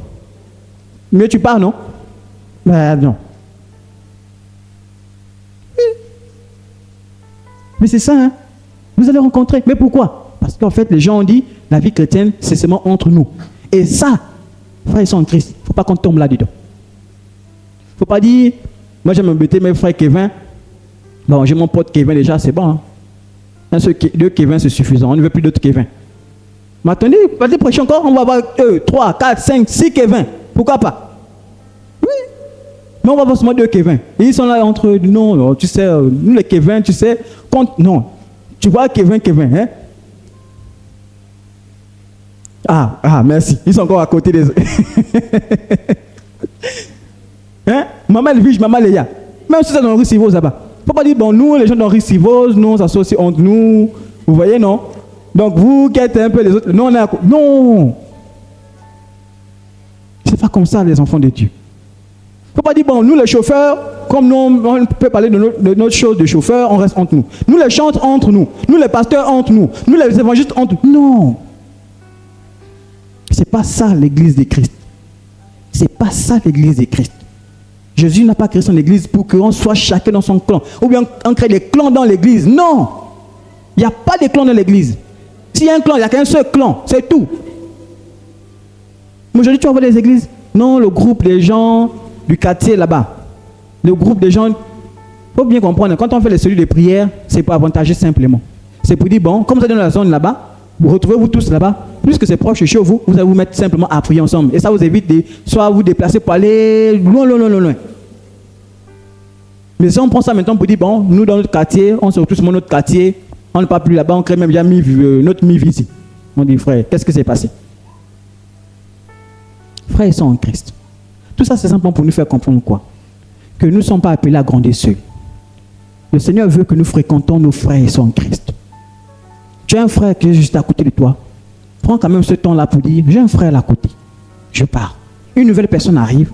Mais tu pars, non? Ben non. Mais c'est ça, hein? Vous allez rencontrer. Mais pourquoi? Parce qu'en fait, les gens ont dit, la vie chrétienne, c'est seulement entre nous. Et ça, frères et sœurs en Christ, il ne faut pas qu'on tombe là-dedans. Il ne faut pas dire, moi j'aime embêter mes frères Kevin. Bon, j'ai mon pote Kevin déjà, c'est bon. Hein? Deux Kevin, c'est suffisant. On ne veut plus d'autres Kevin. Mais attendez, vas-y prêcher encore, on va avoir 3, 4, 5, 6 Kevin. Pourquoi pas? Oui. Mais on va avoir seulement 2 Kevin. Et ils sont là entre eux. Non, tu sais, nous les Kevin, tu sais, non. Tu vois Kevin, hein? Ah, merci. Ils sont encore à côté des... hein? Maman Elvige, maman Léa. Même si c'est dans le Ricivose là-bas. Il ne faut pas dire, bon, nous, les gens dans le Ricivose, nous, on s'associe entre nous. Vous voyez, non? Donc, vous qui êtes un peu les autres, nous, on est à côté. Non! C'est pas comme ça, les enfants de Dieu. Il ne faut pas dire, bon, nous, les chauffeurs, comme nous, on peut parler de notre chose de chauffeur, on reste entre nous. Nous, les chantres, entre nous. Nous, les pasteurs, entre nous. Nous, les évangélistes, entre nous. Non! C'est pas ça l'église de Christ. C'est pas ça l'église de Christ. Jésus n'a pas créé son église pour qu'on soit chacun dans son clan. Ou bien on crée des clans dans l'église. Non! Il n'y a pas de clans dans l'église. S'il y a un clan, il n'y a qu'un seul clan. C'est tout. Mais aujourd'hui, tu vas voir des églises. Non, le groupe des gens du quartier là-bas. Le groupe des gens. Il faut bien comprendre. Quand on fait les cellules de prière, c'est pour avantager simplement. C'est pour dire, bon, comme vous êtes dans la zone là-bas, vous retrouvez-vous tous là-bas. Puisque c'est proche chez vous, vous allez vous mettre simplement à prier ensemble. Et ça vous évite de soit vous déplacer pour aller loin. Mais si on prend ça maintenant pour dire, bon, nous dans notre quartier, on se retrouve sur notre quartier, on n'est pas plus là-bas, on crée même déjà notre MIV ici. On dit, frère, qu'est-ce qui s'est passé? Frères et sœurs en Christ. Tout ça, c'est simplement pour nous faire comprendre quoi? Que nous ne sommes pas appelés à grandir seuls. Le Seigneur veut que nous fréquentons nos frères et sœurs en Christ. Tu as un frère qui est juste à côté de toi. Prends quand même ce temps-là pour dire, j'ai un frère à côté. Je pars. Une nouvelle personne arrive.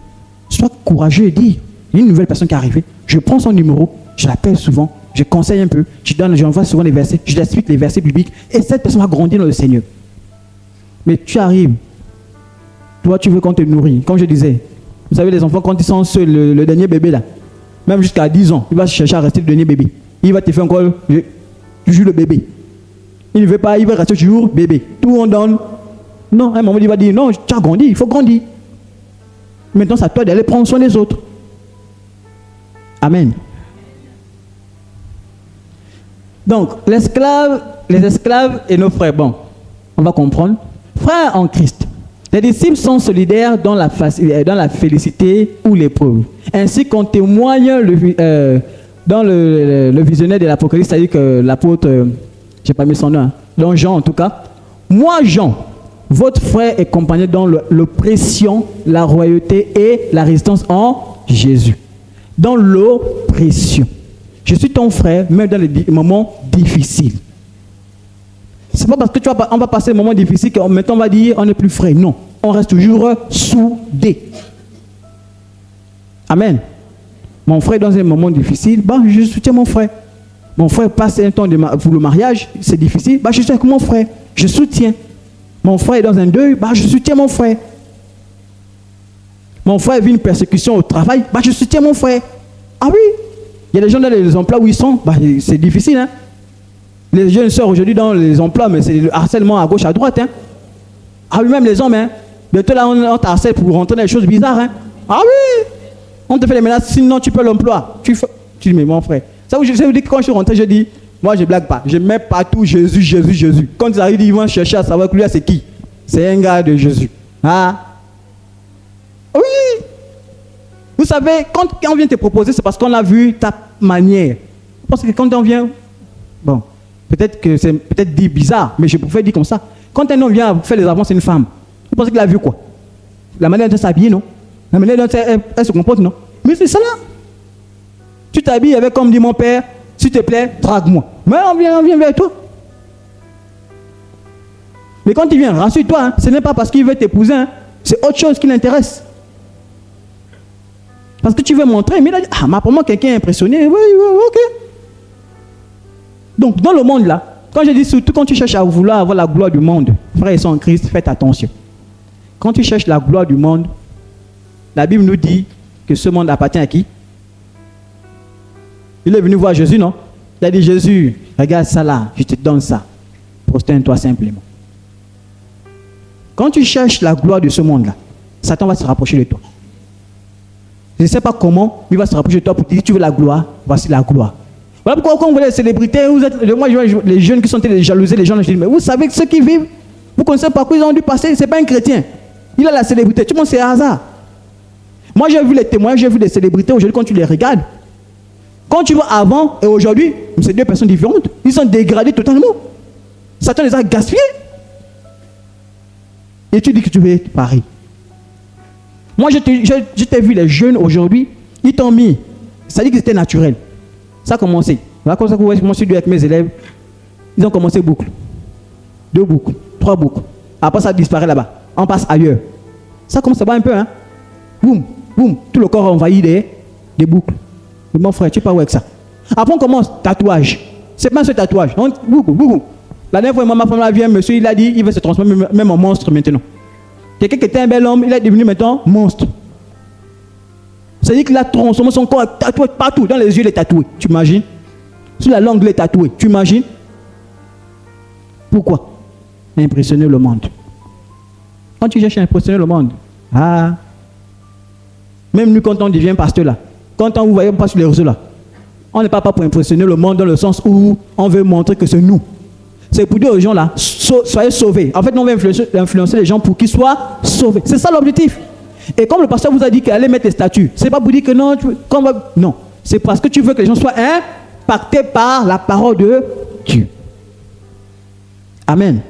Sois courageux et dis, il y a une nouvelle personne qui est arrivée. Je prends son numéro, je l'appelle souvent, je conseille un peu, j'envoie souvent les versets, je lui explique les versets bibliques. Et cette personne va grandir dans le Seigneur. Mais tu arrives. Toi, tu veux qu'on te nourrit. Comme je disais, vous savez, les enfants, quand ils sont seuls, le dernier bébé là, même jusqu'à 10 ans, il va chercher à rester le dernier bébé. Il va te faire encore toujours le bébé. Il ne veut pas, il veut rester toujours bébé. Tout on donne. Non, à un moment, il va dire, non, tu as grandi, il faut grandir. Maintenant, c'est à toi d'aller prendre soin des autres. Amen. Donc, les esclaves et nos frères, bon, on va comprendre. Frères en Christ, les disciples sont solidaires dans la félicité ou l'épreuve. Ainsi qu'on témoigne dans le visionnaire de l'Apocalypse, c'est-à-dire que l'apôtre, je n'ai pas mis son nom, donc Jean en tout cas. Moi, Jean, votre frère et compagnon dans l'oppression, la royauté et la résistance en Jésus. Dans l'oppression. Je suis ton frère, même dans les moments difficiles. C'est pas parce que on va passer des moments difficiles que maintenant on va dire on n'est plus frère. Non, on reste toujours soudés. Amen. Mon frère dans un moment difficile, bah, je soutiens mon frère. Mon frère passe un temps pour le mariage, c'est difficile, bah, je suis avec mon frère, je soutiens. Mon frère est dans un deuil, bah, je soutiens mon frère. Mon frère vit une persécution au travail, bah, je soutiens mon frère. Ah oui, il y a des gens dans les emplois où ils sont, bah, c'est difficile. Hein? Les jeunes sœurs aujourd'hui dans les emplois, mais c'est le harcèlement à gauche, à droite. Hein? Ah oui, même les hommes, hein? Bientôt là, on t'harcèle pour rentrer dans des choses bizarres. Hein? Ah oui, on te fait des menaces, sinon tu peux l'emploi. Tu dis, mais mon frère, ça vous dire que quand je suis rentré, je dis, moi je ne blague pas, je mets partout Jésus, Jésus, Jésus. Quand ils arrivent, ils vont chercher à savoir que lui, c'est qui? C'est un gars de Jésus. Ah oui. Vous savez, quand on vient te proposer, c'est parce qu'on a vu ta manière. Parce que quand on vient, bon, peut-être que c'est peut-être dit bizarre, mais je préfère dire comme ça. Quand un homme vient faire les avances à une femme, vous pensez qu'il a vu quoi? La manière dont elle s'habille, non? La manière dont elle se comporte, non? Mais c'est ça là. Tu t'habilles avec, comme dit mon père, s'il te plaît, drague-moi. Mais on vient vers toi. Mais quand il vient, rassure-toi, hein, ce n'est pas parce qu'il veut t'épouser, hein, c'est autre chose qui l'intéresse. Parce que tu veux montrer, mais il a dit, ah, mais pour moi, quelqu'un est impressionné, oui, ok. Donc, dans le monde là, quand je dis surtout quand tu cherches à vouloir avoir la gloire du monde, frères et sœurs en Christ, faites attention. Quand tu cherches la gloire du monde, la Bible nous dit que ce monde appartient à qui? Il est venu voir Jésus, non? Il a dit, Jésus, regarde ça là, je te donne ça. Prosterne-toi simplement. Quand tu cherches la gloire de ce monde-là, Satan va se rapprocher de toi. Je ne sais pas comment, mais il va se rapprocher de toi pour te dire, tu veux la gloire, voici la gloire. Voilà pourquoi quand vous voyez les célébrités, vous êtes, moi je vois les jeunes qui sont jalousés, les gens, je dis, mais vous savez que ceux qui vivent, vous connaissez par quoi ils ont dû passer, ce n'est pas un chrétien. Il a la célébrité, tout le monde c'est un hasard. Moi j'ai vu les témoignages, j'ai vu des célébrités, aujourd'hui quand tu les regardes, quand tu vois avant et aujourd'hui, c'est deux personnes différentes, ils sont dégradés totalement. Satan les a gaspillés. Et tu dis que tu veux être pareil. Moi, je t'ai vu les jeunes aujourd'hui, ils t'ont mis. Ça dit que c'était naturel. Ça a commencé. Voilà comme ça que moi, je suis avec mes élèves. Ils ont commencé boucle. 2 boucles, 3 boucles. Après, ça disparaît là-bas. On passe ailleurs. Ça commence à voir un peu, hein. Boum, boum. Tout le corps a envahi des boucles. Mais mon frère, tu parles avec ça. Après, on commence tatouage. C'est pas ce tatouage. Boucle. La dernière fois, ma femme vient, monsieur, il a dit, il veut se transformer même en monstre maintenant. Quelqu'un qui était un bel homme, il est devenu maintenant monstre. C'est-à-dire qu'il a transformé son corps tatoué partout. Dans les yeux, il est tatoué. Tu imagines? Sur la langue, il est tatoué. Tu imagines? Pourquoi? Impressionner le monde. Quand tu cherches à impressionner le monde, même nous, quand on devient pasteur là, quand on vous voyez pas sur les réseaux là, on n'est pas pour impressionner le monde dans le sens où on veut montrer que c'est nous. C'est pour dire aux gens là, soyez sauvés. En fait, on va influencer les gens pour qu'ils soient sauvés. C'est ça l'objectif. Et comme le pasteur vous a dit qu'il allait mettre les statuts, c'est pas pour dire que non, non. C'est parce que tu veux que les gens soient impactés par la parole de Dieu. Amen.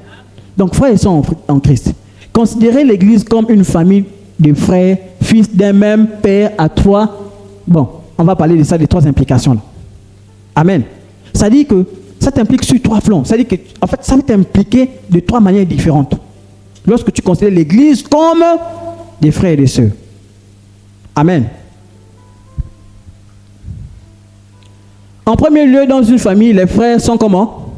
Donc, frères et sœurs en Christ, considérez l'Église comme une famille de frères, fils d'un même père à toi. Bon, on va parler de ça, des 3 implications là. Amen. Ça dit que ça t'implique sur 3 flancs. Ça dit que, en fait, ça va t'impliquer de 3 manières différentes. Lorsque tu considères l'Église comme des frères et des sœurs. Amen. En premier lieu, dans une famille, les frères sont comment?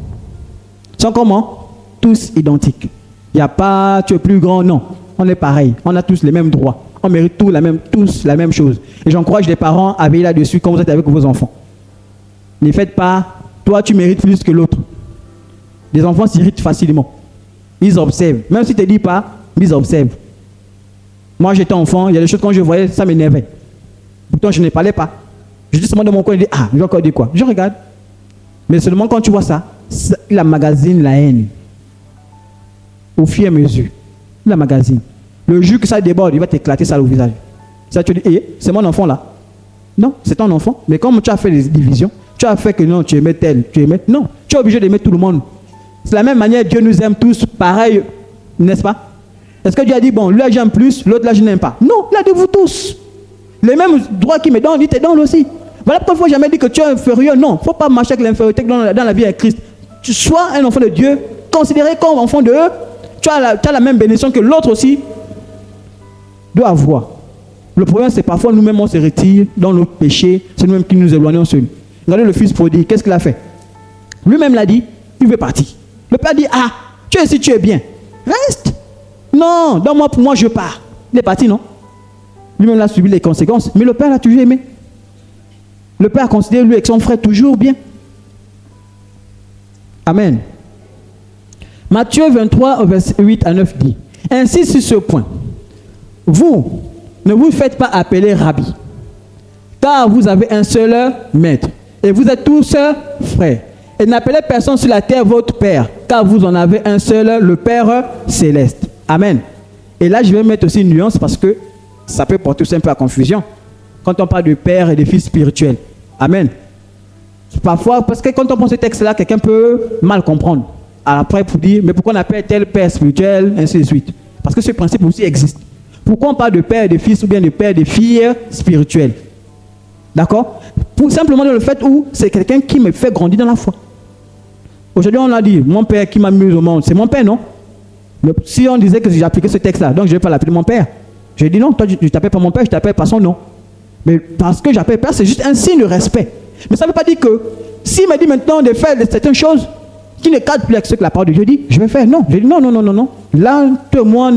Sont comment? Tous identiques. Il n'y a pas, tu es plus grand, non. On est pareil. On a tous les mêmes droits. On mérite tous la même chose. Et j'encourage les parents à veiller là-dessus quand vous êtes avec vos enfants. Ne faites pas, toi tu mérites plus que l'autre. Les enfants s'irritent facilement. Ils observent. Même si tu ne dis pas, ils observent. Moi j'étais enfant, il y a des choses quand je voyais, ça m'énervait. Pourtant je ne parlais pas. Je dis seulement dans mon coin, je dis, j'ai encore dit quoi? Je regarde. Mais seulement quand tu vois ça, il emmagasine la haine. Au fur et à mesure. Il emmagasine. Le jour que ça déborde, il va t'éclater ça au visage. Ça tu dis, c'est mon enfant là. Non, c'est ton enfant. Mais comme tu as fait des divisions, tu as fait que non, tu aimais tel, tu aimais... Non, tu es obligé d'aimer tout le monde. C'est la même manière, Dieu nous aime tous pareil, n'est-ce pas? Est-ce que Dieu a dit, bon, lui là j'aime plus, l'autre là je n'aime pas? Non, il a dit vous tous. Les mêmes droits qu'il me donne, il te donne aussi. Voilà pourquoi il ne faut jamais dire que tu es inférieur. Non, il ne faut pas marcher avec l'infériorité dans la vie avec Christ. Tu sois un enfant de Dieu, considéré comme enfant de eux, tu as la même bénédiction que l'autre aussi doit avoir. Le problème, c'est parfois nous-mêmes, on se retire dans notre péché, c'est nous-mêmes qui nous éloignons de lui. Regardez le fils prodigue, qu'est-ce qu'il a fait? Lui-même l'a dit, il veut partir. Le père dit, tu es ici, tu es bien. Reste. Non, donne-moi pour moi, je pars. Il est parti, non? Lui-même a subi les conséquences, mais le père l'a toujours aimé. Le père a considéré lui avec son frère toujours bien. Amen. Matthieu 23, verset 8 à 9 dit, ainsi sur ce point, vous ne vous faites pas appeler rabbi, car vous avez un seul maître, et vous êtes tous frères. Et n'appelez personne sur la terre votre père, car vous en avez un seul, le Père céleste. Amen. Et là, je vais mettre aussi une nuance parce que ça peut porter aussi un peu à confusion. quand on parle de père et de fils spirituels. Amen. Parfois, parce que quand on prend ce texte-là, quelqu'un peut mal comprendre. Après, pour dire, mais pourquoi on appelle tel père spirituel, ainsi de suite. Parce que ce principe aussi existe. Pourquoi on parle de père et de fils ou bien de père et de filles spirituelles? D'accord? Pour simplement le fait où c'est quelqu'un qui me fait grandir dans la foi. Aujourd'hui, on a dit, mon père qui m'a mis au monde, c'est mon père, non? Mais si on disait que j'appliquais ce texte-là, donc je ne vais pas l'appeler mon père. J'ai dit non, toi, je ne t'appelle pas mon père, je t'appelle par son nom. Mais parce que j'appelle père, c'est juste un signe de respect. Mais ça ne veut pas dire que s'il m'a dit maintenant de faire certaines choses qui ne cadrent plus avec ce que la parole de Dieu dit, je vais faire. Non, j'ai dit non, non, non, non, non. Là, toi et moi,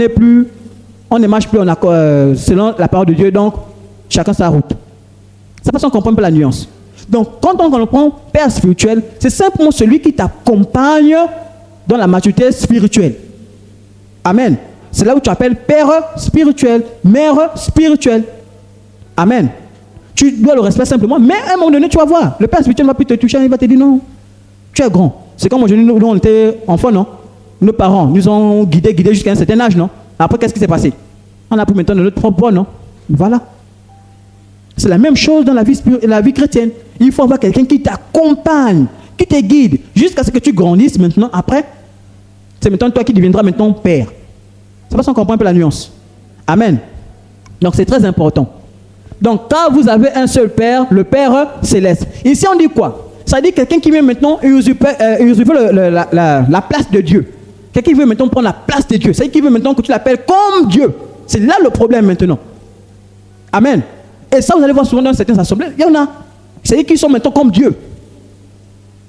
on ne marche plus en accord, selon la parole de Dieu, donc chacun sa route. Ça passe, on comprend un peu la nuance. Donc, quand on comprend père spirituel, c'est simplement celui qui t'accompagne dans la maturité spirituelle. Amen. C'est là où tu appelles père spirituel, mère spirituelle. Amen. Tu dois le respecter simplement, mais à un moment donné, tu vas voir, le père spirituel va plus te toucher, il va te dire non, tu es grand. C'est comme aujourd'hui, nous on était enfants, non? Nos parents nous ont guidés jusqu'à un certain âge, non? Après, qu'est-ce qui s'est passé? On a pris maintenant notre propre voie, non? Voilà. C'est la même chose dans la vie chrétienne. Il faut avoir quelqu'un qui t'accompagne, qui te guide, jusqu'à ce que tu grandisses maintenant. Après, c'est maintenant toi qui deviendras maintenant père. C'est parce qu'on comprend un peu la nuance. Amen. Donc c'est très important. Donc quand vous avez un seul père, le Père céleste. Ici on dit quoi? Ça dit quelqu'un qui veut maintenant usurper la place de Dieu. Quelqu'un qui veut maintenant prendre la place de Dieu. C'est qui veut maintenant que tu l'appelles comme Dieu. C'est là le problème maintenant. Amen. Et ça vous allez voir souvent dans certaines assemblées. Il y en a. C'est-à-dire qu'ils sont maintenant comme Dieu.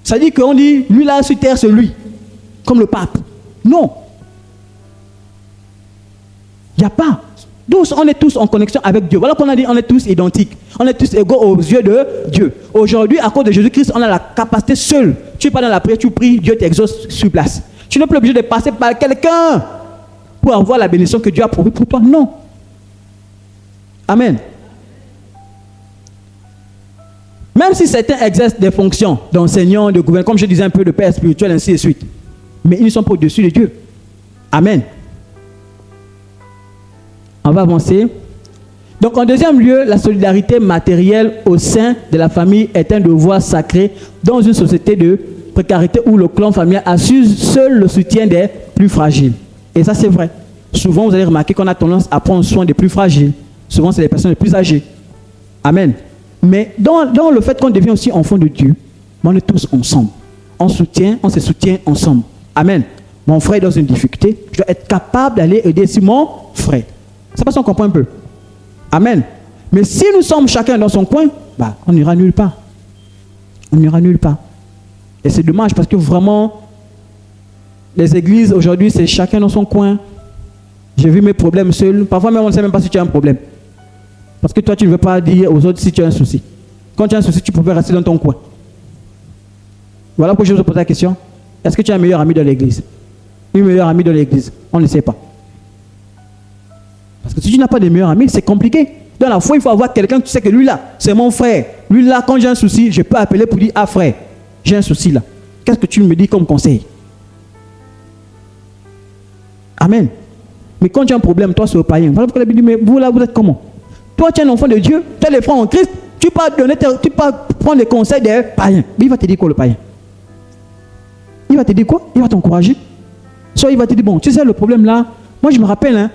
Ça dit qu'on dit, lui là sur terre c'est lui. Comme le pape. Non. Il n'y a pas. Tous, on est tous en connexion avec Dieu. Voilà qu'on a dit, on est tous identiques. On est tous égaux aux yeux de Dieu. Aujourd'hui, à cause de Jésus-Christ, on a la capacité seule. Tu n'es pas dans la prière, tu pries, Dieu t'exauce sur place. Tu n'es plus obligé de passer par quelqu'un pour avoir la bénédiction que Dieu a promis pour toi. Non. Amen. Même si certains exercent des fonctions d'enseignants, de gouverneurs, comme je disais un peu de père spirituel, ainsi de suite. Mais ils ne sont pas au-dessus de Dieu. Amen. On va avancer. Donc en deuxième lieu, la solidarité matérielle au sein de la famille est un devoir sacré dans une société de précarité où le clan familial assure seul le soutien des plus fragiles. Et ça c'est vrai. Souvent vous allez remarquer qu'on a tendance à prendre soin des plus fragiles. Souvent c'est les personnes les plus âgées. Amen. Mais dans le fait qu'on devient aussi enfant de Dieu, on est tous ensemble. On se soutient ensemble. Amen. Mon frère est dans une difficulté, je dois être capable d'aller aider mon frère. C'est parce qu'on comprend un peu. Amen. Mais si nous sommes chacun dans son coin, bah, on n'ira nulle part. On n'ira nulle part. Et c'est dommage parce que vraiment, les églises aujourd'hui, c'est chacun dans son coin. J'ai vu mes problèmes seuls. Parfois même, on ne sait même pas si tu as un problème. Parce que toi, tu ne veux pas dire aux autres si tu as un souci. Quand tu as un souci, tu peux rester dans ton coin. Voilà pourquoi je vous pose la question. Est-ce que tu as un meilleur ami dans l'église? Une meilleure amie dans l'église? On ne sait pas. Parce que si tu n'as pas de meilleurs amis, c'est compliqué. Dans la foi, il faut avoir quelqu'un, tu sais que lui là, c'est mon frère. Lui là, quand j'ai un souci, je peux appeler pour dire, ah frère, j'ai un souci là. Qu'est-ce que tu me dis comme conseil? Amen. Mais quand tu as un problème, toi c'est au païen. Voilà pourquoi la Bible dit, mais vous là, vous êtes comment? Toi tu es un enfant de Dieu, tu es les frères en Christ, tu peux prendre les conseils des païens. Mais il va te dire quoi le païen? Il va te dire quoi? Il va t'encourager. Soit il va te dire, bon, tu sais le problème là, moi je me rappelle, hein.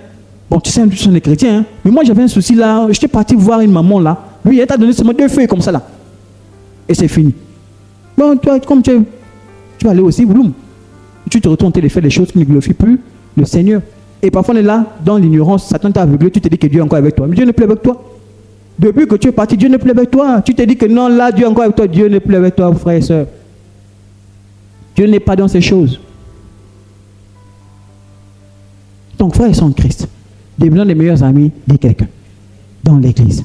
Bon, tu sais, nous sommes des chrétiens, hein? Mais moi j'avais un souci là, j'étais parti voir une maman là, lui elle t'a donné seulement 2 feuilles comme ça là. Et c'est fini. Bon, toi, comme tu vas aller aussi, boum. Tu te retournes et faire des choses qui ne glorifient plus le Seigneur. Et parfois on est là, dans l'ignorance, Satan t'a aveuglé, tu te dis que Dieu est encore avec toi. Mais Dieu n'est plus avec toi. Depuis que tu es parti, Dieu n'est plus avec toi. Tu te dis que non, là, Dieu est encore avec toi. Dieu n'est plus avec toi, frère et soeur. Dieu n'est pas dans ces choses. Donc, frère et soeur en Christ, devenons les meilleurs amis de quelqu'un dans l'église.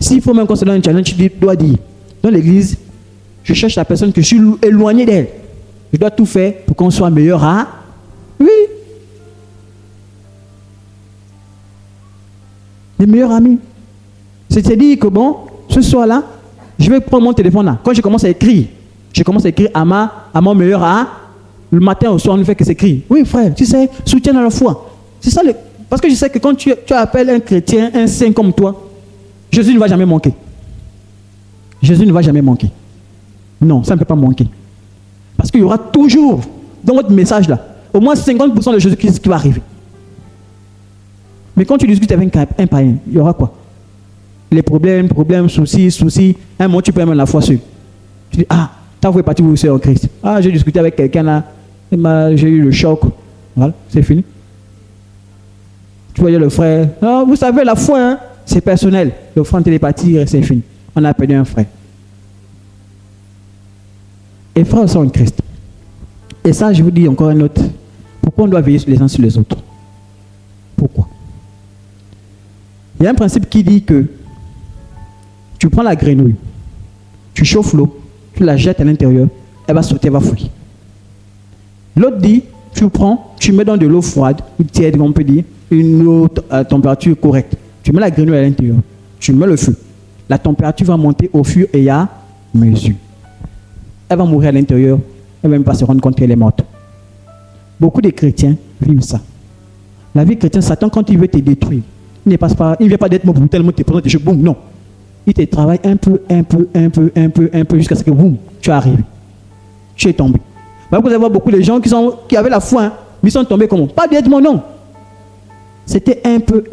S'il faut même qu'on se donne un challenge, tu dois dire, dans l'église, je cherche la personne que je suis éloigné d'elle. Je dois tout faire pour qu'on soit meilleur à... Oui. Les meilleurs amis. C'est-à-dire que bon, ce soir-là, je vais prendre mon téléphone là. Quand je commence à écrire à mon meilleur à... Le matin au soir, on ne fait que s'écrire. Oui, frère, tu sais, soutien à la foi. C'est ça, parce que je sais que quand tu appelles un chrétien, un saint comme toi, Jésus ne va jamais manquer. Jésus ne va jamais manquer. Non, ça ne peut pas manquer. Parce qu'il y aura toujours, dans votre message là, au moins 50% de Jésus-Christ qui va arriver. Mais quand tu discutes avec un païen, il y aura quoi? Les problèmes, soucis. Un moment, tu peux même la foi seule. Tu dis, ah, t'as voué partir où c'est en Christ. Ah, j'ai discuté avec quelqu'un là, j'ai eu le choc. Voilà, c'est fini. Tu voyais le frère. Ah, vous savez, la foi, hein, c'est personnel. Le frère en télépathie, c'est fini. On a perdu un frère. Et frères sont en Christ. Et ça, je vous dis encore un autre. Pourquoi on doit veiller les uns sur les autres? Pourquoi? Il y a un principe qui dit que tu prends la grenouille, tu chauffes l'eau, tu la jettes à l'intérieur, elle va sauter, elle va fouiller. L'autre dit, tu prends, tu mets dans de l'eau froide, ou tiède, on peut dire, une eau à température correcte. Tu mets la grenouille à l'intérieur, tu mets le feu. La température va monter au fur et à mesure. Elle va mourir à l'intérieur, elle ne va même pas se rendre compte qu'elle est morte. Beaucoup de chrétiens vivent ça. La vie chrétienne, Satan, quand il veut te détruire, il ne passe pas, il ne vient pas d'être mort brutalement, te présente des choses, boum, non. Il te travaille un peu, jusqu'à ce que, boum, tu arrives. Tu es tombé. Vous allez voir beaucoup de gens qui avaient la foi, hein, mais ils sont tombés comment? Pas directement, non. C'était un peu.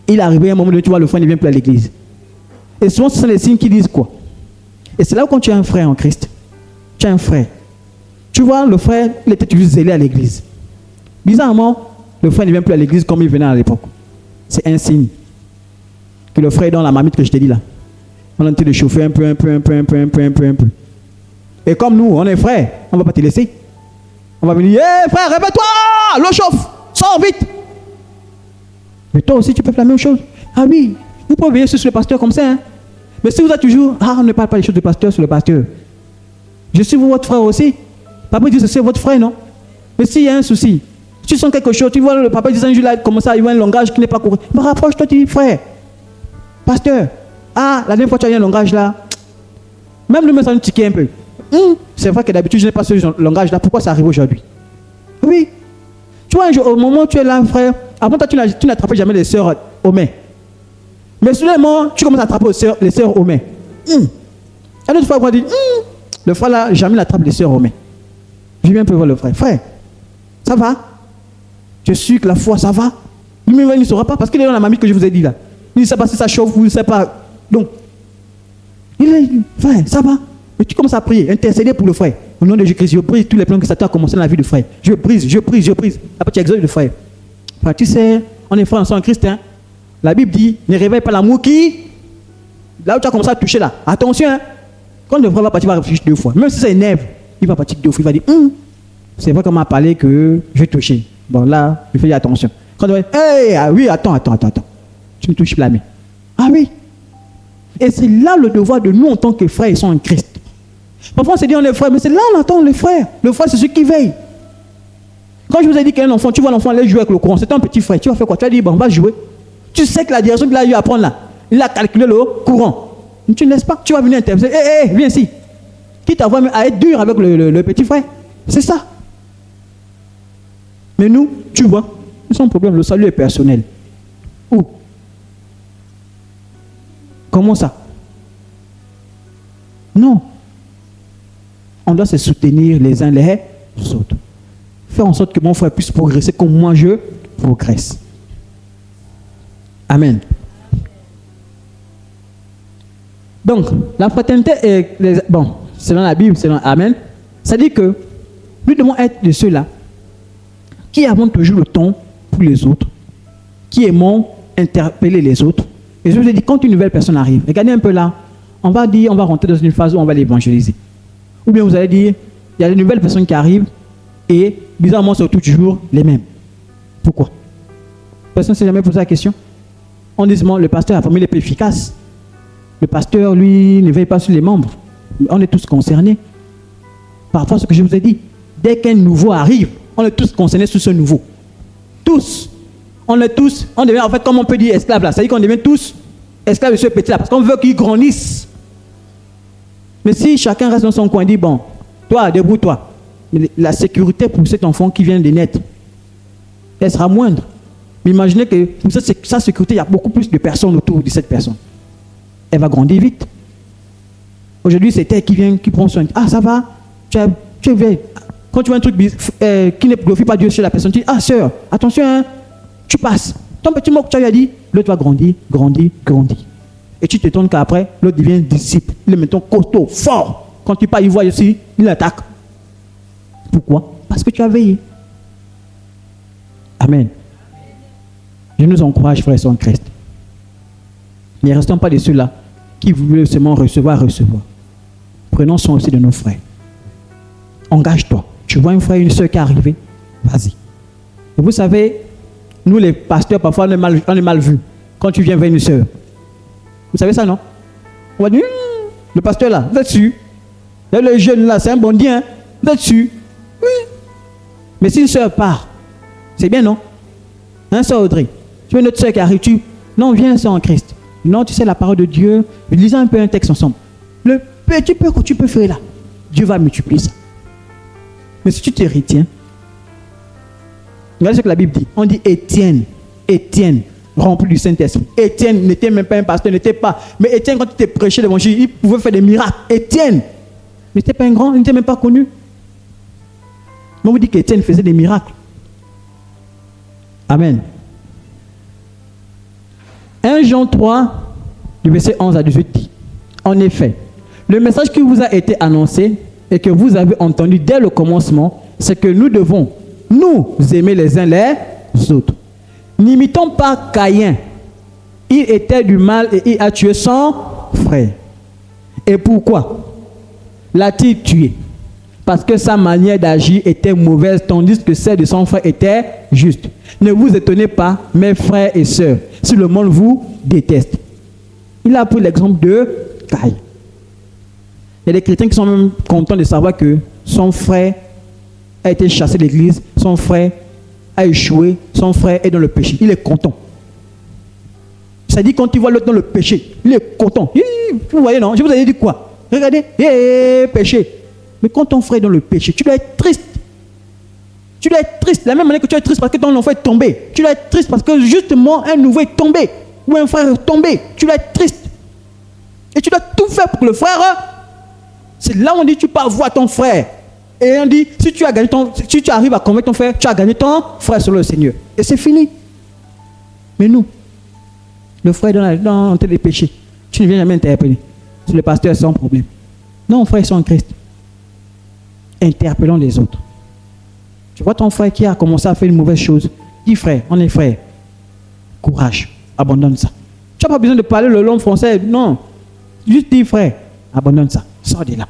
Il est arrivé à un moment donné, tu vois, le frère ne vient plus à l'église. Et souvent, ce sont les signes qui disent quoi? Et c'est là où quand tu as un frère en Christ, tu as un frère. Tu vois, le frère, il était toujours zélé à l'église. Bizarrement, le frère ne vient plus à l'église comme il venait à l'époque. C'est un signe que le frère est dans la marmite que je t'ai dit là. On est en train de chauffer un peu. Et comme nous, on est frères, on ne va pas te laisser. On va venir, hé frère, réveille-toi, l'eau chauffe, sors vite. Mais toi aussi, tu peux faire la même chose. Ah oui, vous pouvez veiller sur le pasteur comme ça. Hein? Mais si vous êtes toujours, on ne parle pas des choses de pasteur sur le pasteur. Je suis votre frère aussi. Papa dit que c'est votre frère, non? Mais s'il y a un souci, si tu sens quelque chose, tu vois le papa dit un jour là, comme ça, il voit un langage qui n'est pas correct. Mais rapproche-toi, tu dis, frère, pasteur, la dernière fois tu as eu un langage là, même le met ça nous tiquer un peu. C'est vrai que d'habitude je n'ai pas ce langage là, pourquoi ça arrive aujourd'hui? Oui. Tu vois, un jour, au moment où tu es là, frère, avant toi tu n'attrapais jamais les sœurs aux mains. Mais soudainement, tu commences à attraper les sœurs aux mains. Un autre fois, on dit, le frère là, jamais n'attrape les sœurs aux mains. Je viens un peu voir le frère. Frère, ça va? Je suis que la foi, ça va? Lui-même, il ne saura pas parce qu'il est dans la mamie que je vous ai dit là. Il ne sait pas si ça chauffe ou il ne sait pas. Donc, il est, frère, ça va? Et tu commences à prier, intercéder pour le frère. Au nom de Jésus-Christ, je brise tous les plans que Satan a commencé dans la vie du frère. Je brise. Après, tu exauces le frère. Frère, tu sais, on est frères ensemble en Christ. Hein? La Bible dit, ne réveille pas l'amour qui... Là où tu as commencé à toucher là, attention. Hein? Quand le frère va partir, il va réfléchir 2 fois. Même si ça énerve, il va partir 2 fois. Il va dire, c'est vrai qu'on m'a parlé que je vais toucher. Bon là, je fais attention. Quand on va dire, oui, attends. Tu me touches la main. Ah oui. Et c'est là le devoir de nous en tant que frères, ils sont en Christ. Parfois on se dit on est frères, mais c'est là on attend les frères. Le frère c'est celui qui veille. Quand je vous ai dit qu'un enfant, tu vois l'enfant aller jouer avec le courant, c'est un petit frère, tu vas faire quoi? Tu vas dire bon on va jouer. Tu sais que la direction qu'il a eu à prendre là, il a calculé le courant. Mais tu ne laisses pas, tu vas venir intervenir. Viens ici. Qui t'envoie à être dur avec le petit frère. C'est ça. Mais nous, tu vois, c'est un problème, le salut est personnel. Où? Comment ça? Non. On doit se soutenir les uns les autres. Faire en sorte que mon frère puisse progresser comme moi je progresse. Amen. Donc, la fraternité est... selon la Bible, selon Amen, ça dit que nous devons être de ceux-là qui avons toujours le temps pour les autres, qui aimons interpeller les autres. Et je vous ai dit, quand une nouvelle personne arrive, regardez un peu là, on va rentrer dans une phase où on va l'évangéliser. Ou bien vous allez dire, il y a de nouvelles personnes qui arrivent et bizarrement, c'est toujours les mêmes. Pourquoi? Personne ne s'est jamais posé la question. On dit le pasteur a formé les plus efficaces. Le pasteur, lui, ne veille pas sur les membres. On est tous concernés. Par rapport à ce que je vous ai dit, dès qu'un nouveau arrive, on est tous concernés sur ce nouveau. Tous. On devient en fait, comme on peut dire, esclaves là. C'est-à-dire qu'on devient tous esclaves de ce petit là, parce qu'on veut qu'ils grandissent. Mais si chacun reste dans son coin et dit, bon, toi, débrouille-toi. La sécurité pour cet enfant qui vient de naître, elle sera moindre. Mais imaginez que pour sa sécurité, il y a beaucoup plus de personnes autour de cette personne. Elle va grandir vite. Aujourd'hui, c'est elle qui vient, qui prend soin. Ah, ça va? Tu es quand tu vois un truc qui ne glorifie pas Dieu chez la personne, tu dis, ah, sœur, attention, hein, tu passes. Ton petit mot que tu lui as dit, l'autre va grandir, grandir, grandir. Et tu t'étonnes qu'après, l'autre devient disciple. Il est maintenant costaud, fort. Quand tu pars, il voit ici, il attaque. Pourquoi? Parce que tu as veillé. Amen. Je nous encourage, frères et sœurs en Christ. Ne restons pas de ceux-là qui voulaient seulement recevoir. Prenons soin aussi de nos frères. Engage-toi. Tu vois un frère, une soeur qui est arrivée, vas-y. Et vous savez, nous les pasteurs, parfois on est mal vus quand tu viens vers une soeur. Vous savez ça, non? On va dire, le pasteur là, vous êtes sûr? Le jeune là, c'est un bon Dieu, hein? Vous êtes sûr? Oui. Mais si une soeur part, c'est bien, non? Hein, soeur Audrey? Tu veux une autre soeur qui arrive, non, viens, soeur en Christ. Non, tu sais la parole de Dieu. Lisons un peu un texte ensemble. Le petit peu que tu peux faire là, Dieu va multiplier ça. Mais si tu te retiens, regardez ce que la Bible dit. On dit Étienne, rempli du Saint-Esprit. Étienne n'était même pas un pasteur, n'était pas. Mais Étienne, quand il était prêché l'évangile, il pouvait faire des miracles. Étienne n'était pas un grand, il n'était même pas connu. Mais on vous dit qu'Étienne faisait des miracles. Amen. 1 Jean 3, du verset 11 à 18 dit, en effet, le message qui vous a été annoncé et que vous avez entendu dès le commencement, c'est que nous devons nous aimer les uns les autres. N'imitons pas Caïn. Il était du mal et il a tué son frère. Et pourquoi l'a-t-il tué? Parce que sa manière d'agir était mauvaise, tandis que celle de son frère était juste. Ne vous étonnez pas, mes frères et sœurs, si le monde vous déteste. Il a pris l'exemple de Caïn. Il y a des chrétiens qui sont même contents de savoir que son frère a été chassé de l'église, son frère a échoué, son frère est dans le péché. Il est content. Ça dit quand il voit l'autre dans le péché, il est content. Vous voyez, non? Je vous avais dit quoi? Regardez, péché. Mais quand ton frère est dans le péché, tu dois être triste. Tu dois être triste. De la même manière que tu es triste parce que ton enfant est tombé. Tu dois être triste parce que justement un nouveau est tombé. Ou un frère est tombé. Tu dois être triste. Et tu dois tout faire pour que le frère... C'est là où on dit tu pars voir ton frère. Et on dit si tu arrives à convaincre ton frère, tu as gagné ton frère sur le Seigneur. Et c'est fini. Mais nous, le frère est dans tes péchés. Tu ne viens jamais interpeller. C'est le pasteur sans problème. Non, frère, ils sont en Christ. Interpellons les autres. Tu vois ton frère qui a commencé à faire une mauvaise chose. Dis frère, on est frère. Courage, abandonne ça. Tu n'as pas besoin de parler le long français. Non. Juste dis frère, abandonne ça. Sors de là.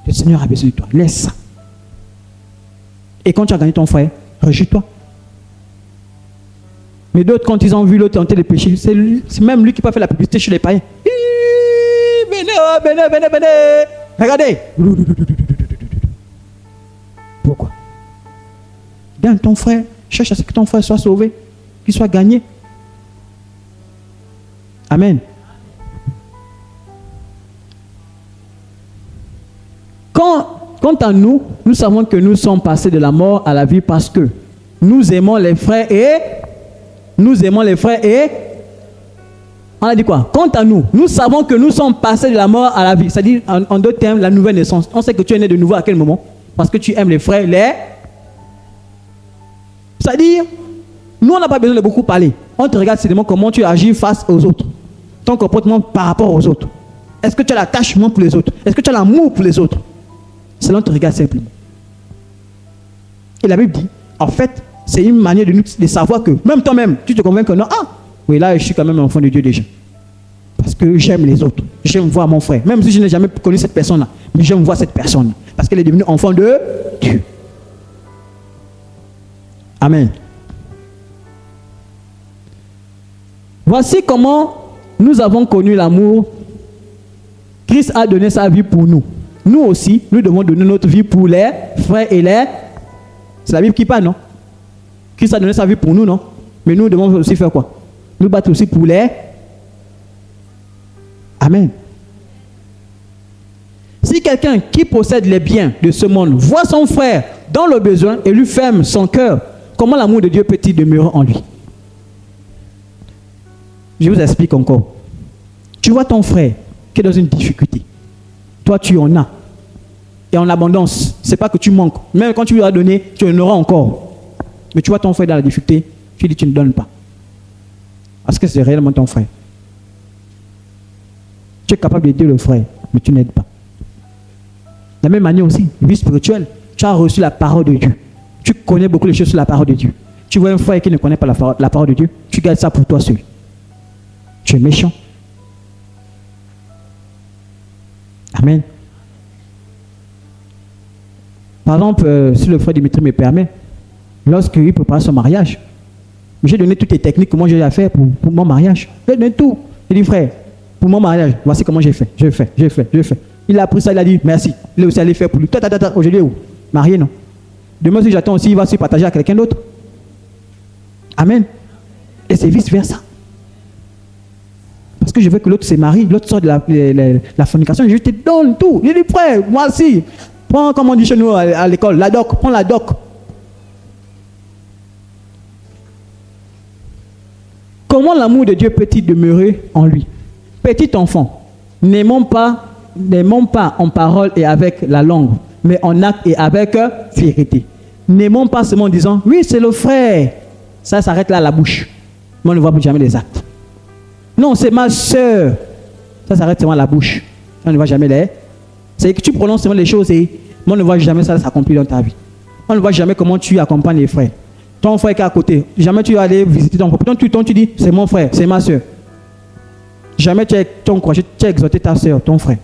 Le Seigneur a besoin de toi. Laisse ça. Et quand tu as gagné ton frère, rejette-toi. Mais d'autres, quand ils ont vu l'autre tenter le péché, c'est même lui qui peut faire la publicité chez les païens. Venez. Regardez. Pourquoi? Gagne ton frère. Cherche à ce que ton frère soit sauvé. Qu'il soit gagné. Amen. Quant à nous, nous savons que nous sommes passés de la mort à la vie parce que nous aimons les frères et on a dit quoi? Quant à nous, nous savons que nous sommes passés de la mort à la vie. C'est-à-dire, en deux termes, la nouvelle naissance. On sait que tu es né de nouveau à quel moment? Parce que tu aimes les frères, C'est-à-dire, nous, on n'a pas besoin de beaucoup parler. On te regarde seulement comment tu agis face aux autres. Ton comportement par rapport aux autres. Est-ce que tu as l'attachement pour les autres? Est-ce que tu as l'amour pour les autres? C'est là on te regarde simplement. Et la Bible dit, en fait, c'est une manière de savoir que, même toi-même, tu te convaincs que non, oui, là, je suis quand même un enfant de Dieu déjà. Parce que j'aime les autres. J'aime voir mon frère. Même si je n'ai jamais connu cette personne-là. Mais j'aime voir cette personne. Parce qu'elle est devenue enfant de Dieu. Amen. Voici comment nous avons connu l'amour. Christ a donné sa vie pour nous. Nous aussi, nous devons donner notre vie pour les frères et les... C'est la Bible qui parle, non? Christ a donné sa vie pour nous, non? Mais nous devons aussi faire quoi? Nous battre aussi pour les... Amen. Si quelqu'un qui possède les biens de ce monde voit son frère dans le besoin et lui ferme son cœur, comment l'amour de Dieu peut-il demeurer en lui? Je vous explique encore. Tu vois ton frère qui est dans une difficulté. Toi, tu en as. Et en abondance. Ce n'est pas que tu manques. Même quand tu lui as donné, tu en auras encore. Mais tu vois ton frère dans la difficulté, tu dis tu ne donnes pas. Parce que c'est réellement ton frère. Tu es capable d'aider le frère, mais tu n'aides pas. De la même manière aussi, vie spirituelle, tu as reçu la parole de Dieu. Tu connais beaucoup de choses sur la parole de Dieu. Tu vois un frère qui ne connaît pas la parole de Dieu, tu gardes ça pour toi seul. Tu es méchant. Amen. Par exemple, si le frère Dimitri me permet, lorsqu'il prépare son mariage, j'ai donné toutes les techniques que moi j'ai à faire pour mon mariage. J'ai donné tout. Il dit, frère, pour mon mariage, voici comment j'ai fait. Je fais. Il a appris ça, il a dit, merci. Il est aussi allé faire pour lui. Aujourd'hui, où? Marié, non. Demain, si j'attends aussi, il va se partager à quelqu'un d'autre. Amen. Et c'est vice-versa. Parce que je veux que l'autre se marie, l'autre sort de la fornication, je te donne tout. Je dis, frère, moi aussi, prends, comme on dit chez nous à l'école, la doc, prends la doc. Comment l'amour de Dieu peut-il demeurer en lui? Petit enfant, n'aimons pas en parole et avec la langue, mais en acte et avec vérité. N'aimons pas seulement en disant, oui, c'est le frère. Ça s'arrête là à la bouche. Mais on ne voit plus jamais les actes. Non, c'est ma soeur. Ça s'arrête seulement à la bouche. On ne voit jamais les. C'est que tu prononces seulement les choses et on ne voit jamais ça s'accomplir dans ta vie. On ne voit jamais comment tu accompagnes les frères. Ton frère qui est à côté, jamais tu vas aller visiter ton frère. Tu dis, c'est mon frère, c'est ma soeur. Jamais tu as exhorté ta soeur, ton frère.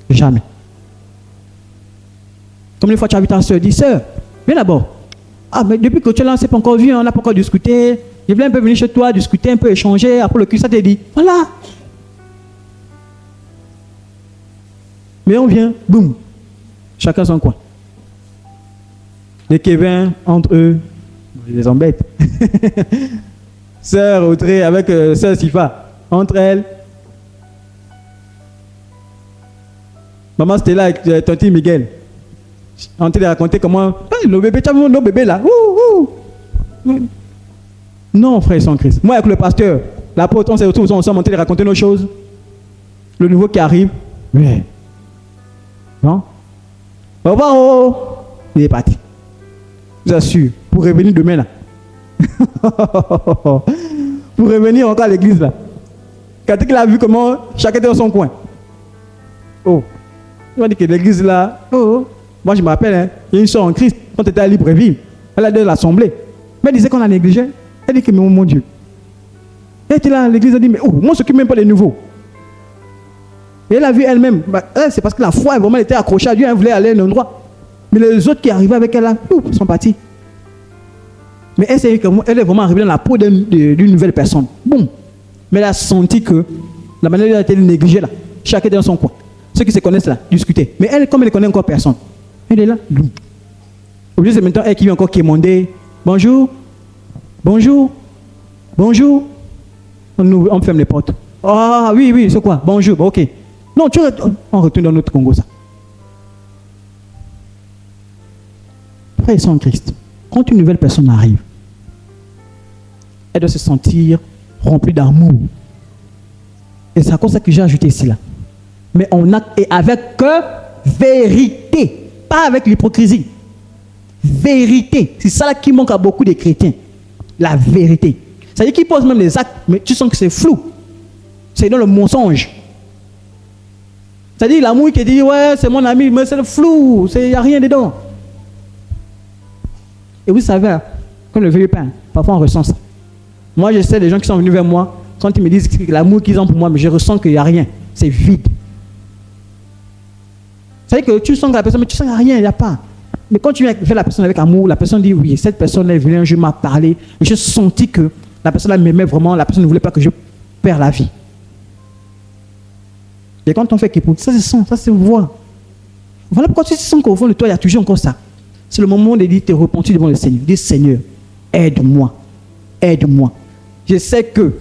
Jamais. Comme une fois tu as vu ta soeur, dis, soeur, viens d'abord. Ah, mais depuis que tu es là, on ne s'est pas encore vu, on n'a pas encore discuté. Je voulais un peu venir chez toi, discuter, un peu échanger. Après le cul, ça t'a dit, voilà. Mais on vient, boum. Chacun son coin. Les Kevin, entre eux, je les embête. Sœur Audrey avec sœur Sifa, entre elles. Maman Stella avec tonton Miguel. On t'a raconté comment le bébé, tu as vu nos bébés là. Non, frère sans Christ. Moi avec le pasteur, l'apôtre, on s'est retrouvés ensemble, on t'a raconté nos choses. Le nouveau qui arrive. Oui. Non? Au revoir, oh. Il est parti. Je vous assure, pour revenir demain là. Pour revenir encore à l'église là. Quand il a vu comment chacun était dans son coin. Oh. Il m'a dit que l'église là. Oh. Moi je me rappelle, hein, il y a une soeur en Christ, quand elle était à Libreville, elle a de l'assemblée. Mais elle disait qu'on a négligé. Elle dit que mon Dieu. Elle était là à l'église, elle dit, mais oh, moi je ne s'occupe même pas des nouveaux. Et elle a vu elle-même, c'est parce que la foi, vraiment, elle était accrochée à Dieu, elle voulait aller à un endroit. Mais les autres qui arrivaient avec elle là, sont partis. Mais elle est vraiment arrivée dans la peau d'une nouvelle personne. Boum. Mais elle a senti que la manière dont elle a été négligée là, chacun était dans son coin. Ceux qui se connaissent là, discutaient. Mais elle, comme elle ne connaît encore personne, elle est là. Aujourd'hui, c'est maintenant elle qui vient encore qui est demandé, bonjour, bonjour, bonjour. On ferme les portes. Ah oui, c'est quoi? Bonjour, ok. Non, on retourne dans notre Congo ça. Frères et sœurs en Christ, quand une nouvelle personne arrive, elle doit se sentir remplie d'amour. Et c'est à cause de ça que j'ai ajouté ici là. Mais on a et avec vérité, pas avec l'hypocrisie. Vérité, c'est ça là qui manque à beaucoup de chrétiens. La vérité. C'est-à-dire qu'ils posent même les actes, mais tu sens que c'est flou. C'est dans le mensonge. C'est-à-dire l'amour qui dit ouais c'est mon ami, mais c'est le flou, il n'y a rien dedans. Et vous savez, comme le vieux pain, parfois on ressent ça. Moi je sais des gens qui sont venus vers moi, quand ils me disent que l'amour qu'ils ont pour moi, mais je ressens qu'il n'y a rien, c'est vide. C'est-à-dire que tu sens que la personne, mais tu sens qu'il n'y a rien, il n'y a pas. Mais quand tu viens faire la personne avec amour, la personne dit oui, cette personne est venue un jour m'a parlé, et je sentis que la personne m'aimait vraiment, la personne ne voulait pas que je perde la vie. Et quand on fait qu'épouse, ça se sent, ça se voit. Voilà pourquoi tu sens qu'au fond de toi, il y a toujours encore ça. C'est le moment de dire, te repentir devant le Seigneur. Dis, Seigneur, aide-moi. Aide-moi. Je sais que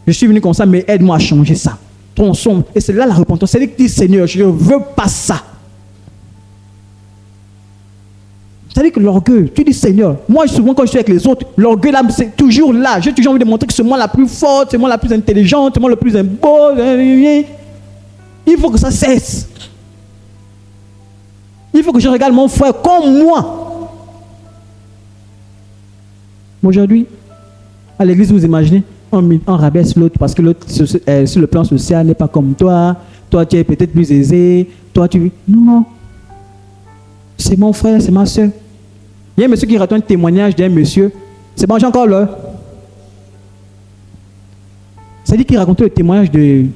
je suis venu comme ça, mais aide-moi à changer ça. Transforme. Et c'est là la repentance. C'est-à-dire que dis, Seigneur, je ne veux pas ça. C'est-à-dire que l'orgueil, tu dis Seigneur, moi souvent quand je suis avec les autres, l'orgueil là, c'est toujours là. J'ai toujours envie de montrer que c'est moi la plus forte, c'est moi la plus intelligente, c'est moi le plus beau. Il faut que ça cesse. Il faut que je regarde mon frère comme moi. Aujourd'hui, à l'église, vous imaginez, on rabaisse l'autre parce que l'autre, sur le plan social, n'est pas comme toi. Toi, tu es peut-être plus aisé. Toi, tu... Non. C'est mon frère, c'est ma soeur. Il y a un monsieur qui raconte un témoignage d'un monsieur. C'est bon, j'ai encore là. C'est-à-dire qu'il racontait le témoignage d'un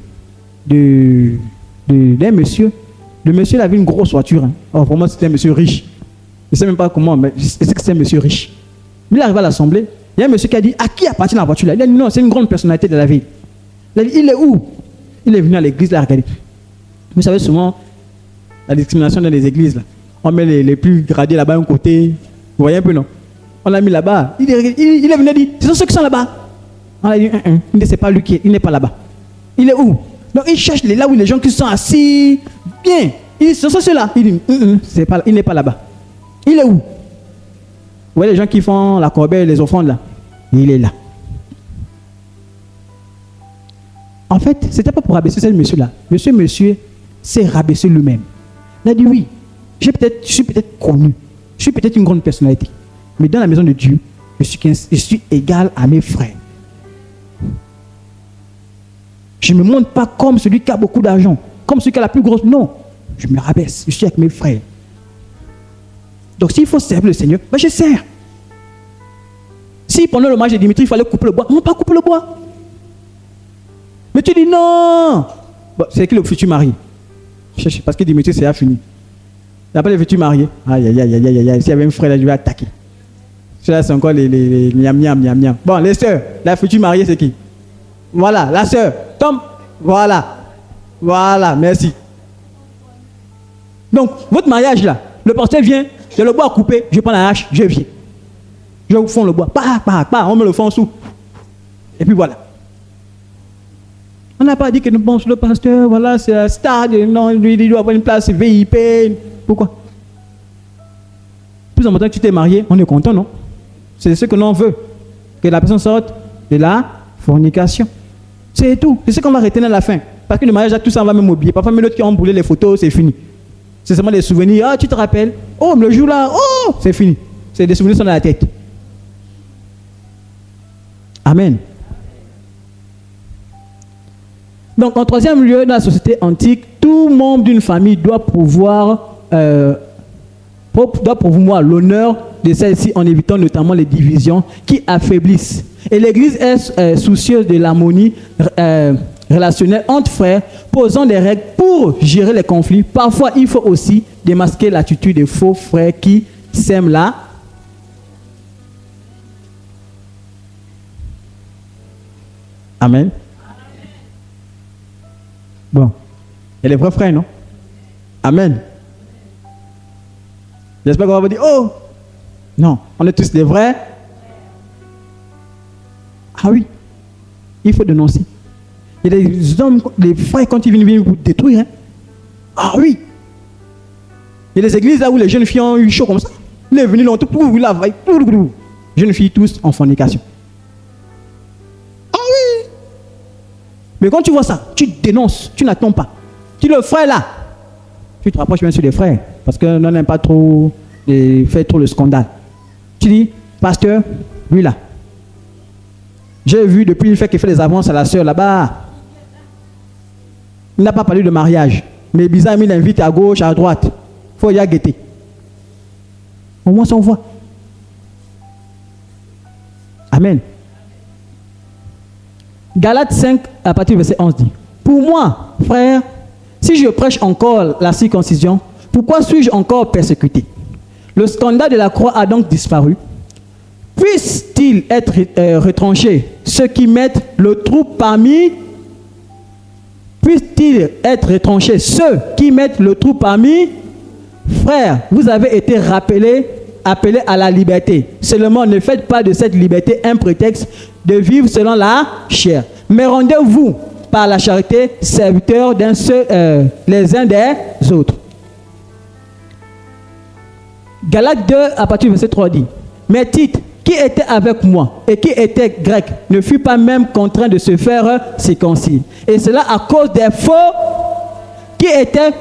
monsieur. Le monsieur il avait une grosse voiture. Hein. Oh, pour moi, c'était un monsieur riche. Je ne sais même pas comment, mais je sais que c'est un monsieur riche. Il arrive à l'assemblée. Il y a un monsieur qui a dit, à qui appartient la voiture là? Il a dit, non, c'est une grande personnalité de la ville. Il a dit, il est où? Il est venu à l'église, il a regardé. Vous savez, souvent, la discrimination dans les églises, là. On met les plus gradés là-bas d'un côté. Vous voyez un peu, non? On l'a mis là-bas. Il est venu et dit, ce sont ceux qui sont là-bas. On a dit, il ne sait pas lui qui est, il n'est pas là-bas. Il est où? Donc il cherche là où les gens qui sont assis. Bien. Ce sont ceux-là. Il dit, il n'est pas là-bas. Il est où? Vous voyez les gens qui font la corbeille, les offrandes là. Il est là. En fait, ce n'était pas pour rabaisser ce monsieur-là. Monsieur s'est rabaissé lui-même. Il a dit oui, je suis peut-être connu, je suis peut-être une grande personnalité. Mais dans la maison de Dieu, je suis égal à mes frères. Je ne me montre pas comme celui qui a beaucoup d'argent, comme celui qui a la plus grosse. Non, je me rabaisse, je suis avec mes frères. Donc s'il faut servir le Seigneur, ben je sers. Si pendant le mariage de Dimitri, il fallait couper le bois, on ne va pas couper le bois. Mais tu dis non. Bon, c'est qui le futur mari? Parce que Dimitri, c'est fini. Il n'y a pas le futur marié. Aïe, aïe, aïe, aïe, aïe. S'il y avait un frère là, je vais attaquer. Cela, c'est encore les miam, miam, miam, miam. Bon, les sœurs, la future mariée, c'est qui? Voilà, la sœur. Tom, voilà. Voilà, merci. Donc, votre mariage là, le pasteur vient, il y a le bois à couper, je prends la hache, je viens. Je vous fonds le bois. On me le fond en dessous. Et puis voilà. On n'a pas dit que nous pensons le pasteur, voilà, c'est un star, non, lui, il doit avoir une place VIP. Pourquoi? Plus important que tu t'es marié, on est content, non? C'est ce que l'on veut. Que la personne sorte de la fornication. C'est tout. C'est ce qu'on va retenir à la fin. Parce que le mariage, tout ça, on va même oublier. Parfois, même l'autre qui a emboulé les photos, c'est fini. C'est seulement des souvenirs. Ah, tu te rappelles? Oh, le jour là, oh, c'est fini. C'est des souvenirs qui sont dans la tête. Amen. Donc, en troisième lieu, dans la société antique, tout membre d'une famille doit promouvoir l'honneur de celle-ci en évitant notamment les divisions qui affaiblissent. Et l'Église est soucieuse de l'harmonie relationnelle entre frères, posant des règles pour gérer les conflits. Parfois, il faut aussi démasquer l'attitude des faux frères qui sèment là. Amen. Bon. Et les vrais frères, non? Amen. J'espère qu'on va vous dire, oh, non, on est tous des vrais. Ah oui, il faut dénoncer. Il y a des hommes, les frères, quand ils viennent vous détruire. Hein? Ah oui. Il y a des églises là où les jeunes filles ont eu chaud comme ça. Il est venu longtemps pour vous laver. Jeunes filles tous en fornication. Ah oui. Mais quand tu vois ça, tu dénonces, tu n'attends pas. Tu dis, le frère là, tu te rapproches bien sûr des frères, parce que l'on n'aime pas trop faire trop le scandale. Tu dis, pasteur, lui là, j'ai vu depuis le fait qu'il fait des avances à la sœur là-bas. Il n'a pas parlé de mariage, mais bizarre, il invite à gauche, à droite. Il faut y aller guetter. Au moins, ça on voit. Amen. Galates 5, à partir du verset 11 dit, pour moi, frère, si je prêche encore la circoncision, pourquoi suis-je encore persécuté? Le scandale de la croix a donc disparu. Puisse-t-il être retranché ceux qui mettent le trouble parmi frères, vous avez été appelés à la liberté. Seulement, ne faites pas de cette liberté un prétexte de vivre selon la chair. Mais rendez-vous par la charité serviteurs les uns des autres. Galates 2, à partir du verset 3 dit, mais Tite, qui était avec moi et qui était grec, ne fut pas même contraint de se faire circoncis. Et cela à cause des faux qui étaient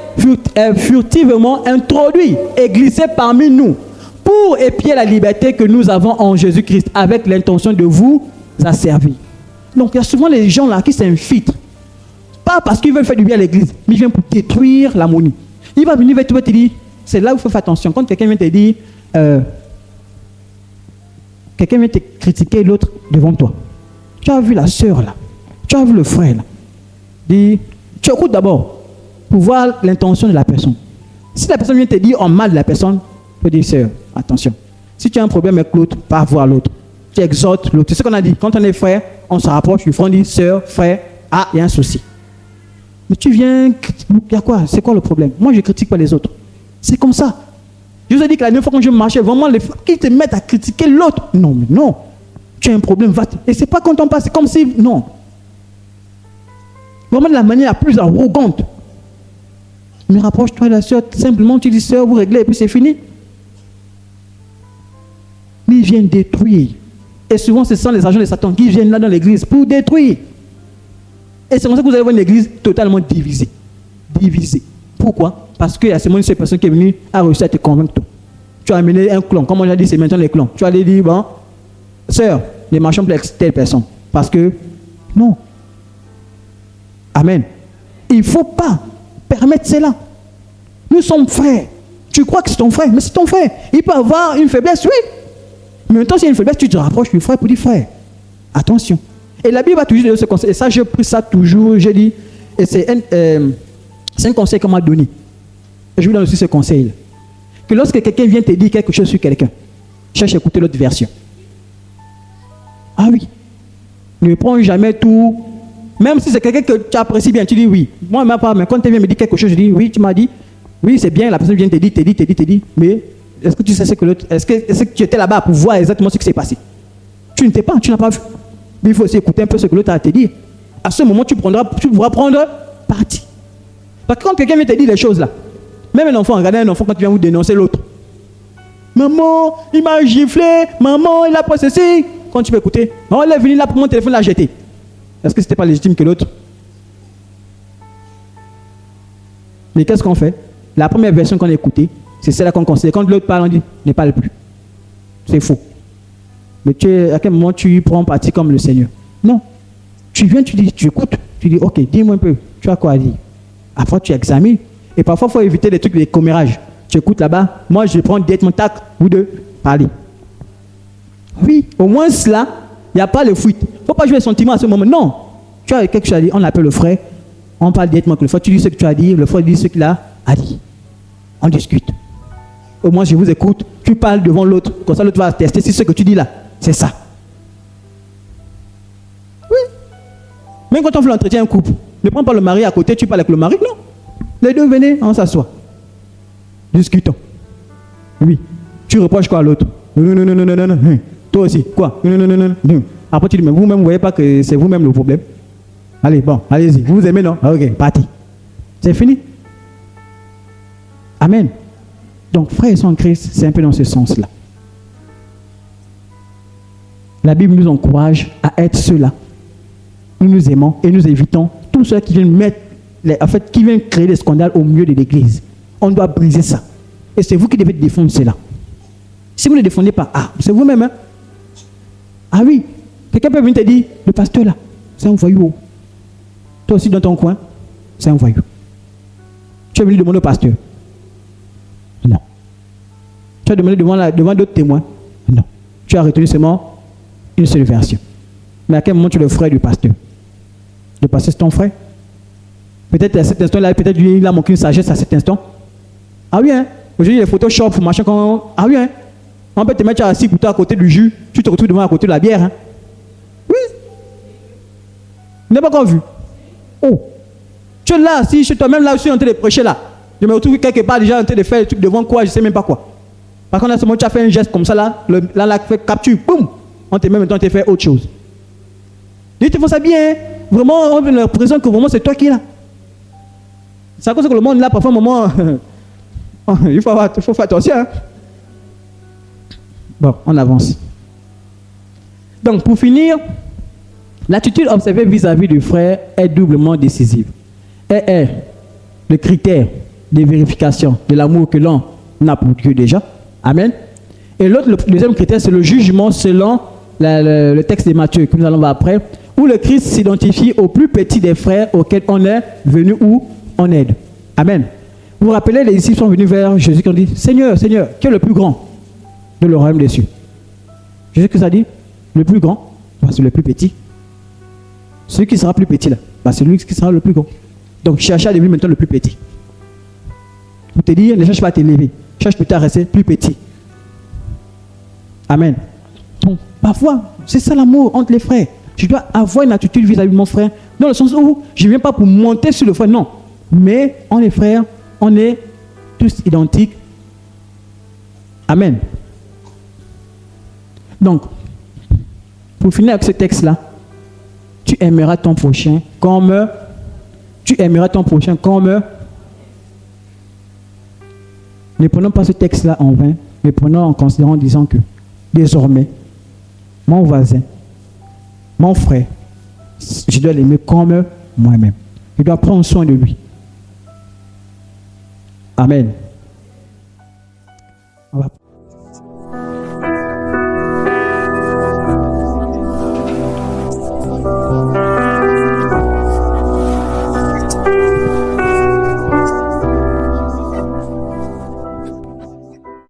furtivement introduits et glissés parmi nous pour épier la liberté que nous avons en Jésus-Christ avec l'intention de vous asservir. Donc il y a souvent les gens là qui s'infiltrent. Pas parce qu'ils veulent faire du bien à l'église, mais ils viennent pour détruire l'harmonie. Il va venir vers toi et te dire, c'est là où il faut faire attention. Quand quelqu'un vient te dire, quelqu'un vient te critiquer l'autre devant toi. Tu as vu la sœur là, tu as vu le frère là. Dis, tu écoutes d'abord pour voir l'intention de la personne. Si la personne vient te dire en mal de la personne, tu peux dire, sœur, attention. Si tu as un problème avec l'autre, pas voir l'autre. Tu exhortes l'autre. C'est ce qu'on a dit. Quand on est frère, on se rapproche du front, on dit, sœur, frère, ah, il y a un souci. Mais tu viens, il y a quoi? C'est quoi le problème? Moi, je ne critique pas les autres. C'est comme ça. Je vous ai dit que la dernière fois quand je marchais, vraiment, les frères qui te mettent à critiquer l'autre. Non, mais non. Tu as un problème, va-t-il. Et c'est pas quand on passe, c'est comme si, non. Vraiment de la manière la plus arrogante. Mais rapproche-toi de la sœur, simplement tu dis, sœur, vous réglez, et puis c'est fini. Mais ils viennent détruire. Et souvent, ce sont les agents de Satan qui viennent là dans l'église pour détruire. Et c'est comme ça que vous allez voir une église totalement divisée. Divisée. Pourquoi? Parce qu'il y a seulement une seule personne qui est venue à réussir à te convaincre. Tu as amené un clan. Comme on a dit, c'est maintenant les clans. Tu allais dire, bon, sœur, ne marchons plus avec telle personne. Parce que, non. Amen. Il ne faut pas permettre cela. Nous sommes frères. Tu crois que c'est ton frère, mais c'est ton frère. Il peut avoir une faiblesse, oui. Mais maintenant, s'il y a une faiblesse, tu te rapproches du frère pour dire, frère, attention. Et la Bible va toujours donner ce conseil. Et ça, j'ai pris ça toujours, j'ai dit, et c'est un conseil qu'on m'a donné. Et je vous donne aussi ce conseil. Que lorsque quelqu'un vient te dire quelque chose sur quelqu'un, cherche à écouter l'autre version. Ah oui. Ne prends jamais tout. Même si c'est quelqu'un que tu apprécies bien, tu dis oui. Moi, ma part, mais quand tu viens me dire quelque chose, je dis oui, tu m'as dit. Oui, c'est bien, la personne vient te dire. Mais est-ce que tu sais ce que l'autre. Est-ce que tu étais là-bas pour voir exactement ce qui s'est passé? Tu n'étais pas, tu n'as pas vu. Mais il faut aussi écouter un peu ce que l'autre a à te dire. À ce moment, tu pourras prendre parti. Parce que quand quelqu'un vient te dire des choses là, même un enfant, regardez un enfant quand tu viens vous dénoncer l'autre. Maman, il m'a giflé. Maman, il a pas ceci. Quand tu peux écouter, oh, il est venu là pour mon téléphone, l'a jeté. Est-ce que c'était pas légitime que l'autre? Mais qu'est-ce qu'on fait? La première version qu'on a écoutée, c'est celle-là qu'on considère. Quand l'autre parle, on dit, ne parle plus. C'est faux. Mais à quel moment tu prends parti comme le Seigneur? Non. Tu viens, tu dis, tu écoutes, tu dis, ok, dis-moi un peu, tu as quoi à dire? Après, tu examines. Et parfois, il faut éviter des trucs, des commérages. Tu écoutes là-bas, moi, je prends directement tac, ou deux, parler. Oui, au moins cela, il n'y a pas le fuite. Il ne faut pas jouer les sentiments à ce moment. Non. Tu as quelque chose à dire, on appelle le frère, on parle directement avec le frère, tu dis ce que tu as dit, le frère dit ce qu'il a dit. On discute. Au moins, je vous écoute, tu parles devant l'autre, comme ça l'autre va tester si ce que tu dis là, c'est ça. Oui. Même quand on fait l'entretien en couple, ne prends pas le mari à côté, tu parles avec le mari, non. Les deux, venez, on s'assoit. Discutons. Oui. Tu reproches quoi à l'autre? Non. Toi aussi, quoi? Non. Après, tu dis, mais vous-même, vous ne voyez pas que c'est vous-même le problème? Allez, bon, allez-y. Vous vous aimez, non? Ok, parti. C'est fini. Amen. Donc, frères et sœurs en Christ, c'est un peu dans ce sens-là. La Bible nous encourage à être ceux-là. Nous nous aimons et nous évitons tous ceux qui viennent qui viennent créer des scandales au milieu de l'église. On doit briser ça. Et c'est vous qui devez défendre cela. Si vous ne le défendez pas, c'est vous-même. Hein? Ah oui, quelqu'un peut venir te dire, le pasteur là, c'est un voyou. Toi aussi dans ton coin, c'est un voyou. Tu es venu demander au pasteur? Non. Tu as demandé devant d'autres témoins? Non. Tu as retenu seulement une seule version. Mais à quel moment tu es le frère du pasteur? Le pasteur c'est ton frère? Peut-être à cet instant-là, peut-être il a manqué une sagesse à cet instant. Ah oui, hein? Aujourd'hui, les Photoshop, machin, ah oui, hein? On peut te mettre assis pour toi à côté du jus, tu te retrouves devant à côté de la bière. Hein? Oui. Tu n'as pas encore vu. Oh. Tu es là, assis chez toi-même, là, je suis en train de prêcher là. Je me retrouve quelque part déjà en train de faire des trucs devant quoi, je ne sais même pas quoi. Par contre, à ce moment, tu as fait un geste comme ça là, là, fait capture, boum, on te met maintenant, tu fait autre chose. Dis, tu fais ça bien, hein? Vraiment, on a l'impression que vraiment c'est toi qui es là. C'est à cause que le monde là, parfois, un moment, il faut faire attention. Hein? Bon, on avance. Donc, pour finir, l'attitude observée vis-à-vis du frère est doublement décisive. Elle est le critère de vérification de l'amour que l'on a pour Dieu déjà. Amen. Et l'autre, le deuxième critère, c'est le jugement selon le texte de Matthieu que nous allons voir après, où le Christ s'identifie au plus petit des frères auxquels on est venu ou on aide. Amen. Vous vous rappelez, les disciples sont venus vers Jésus qui ont dit, Seigneur, Seigneur, qui est le plus grand de le royaume des cieux? Jésus que ça dit? Le plus grand, c'est le plus petit. Celui qui sera plus petit là, c'est lui qui sera le plus grand. Donc cherche à devenir maintenant le plus petit. Pour te dire, ne cherche pas à t'élever, cherche plutôt à rester plus petit. Amen. Donc, parfois, c'est ça l'amour entre les frères. Je dois avoir une attitude vis-à-vis de mon frère, dans le sens où je ne viens pas pour monter sur le frère, non. Mais on est frères, on est tous identiques. Amen. Donc, pour finir avec ce texte-là, tu aimeras ton prochain comme... Tu aimeras ton prochain comme... Ne prenons pas ce texte-là en vain, mais prenons en considération en disant que désormais, mon voisin, mon frère, je dois l'aimer comme moi-même. Je dois prendre soin de lui. Amen.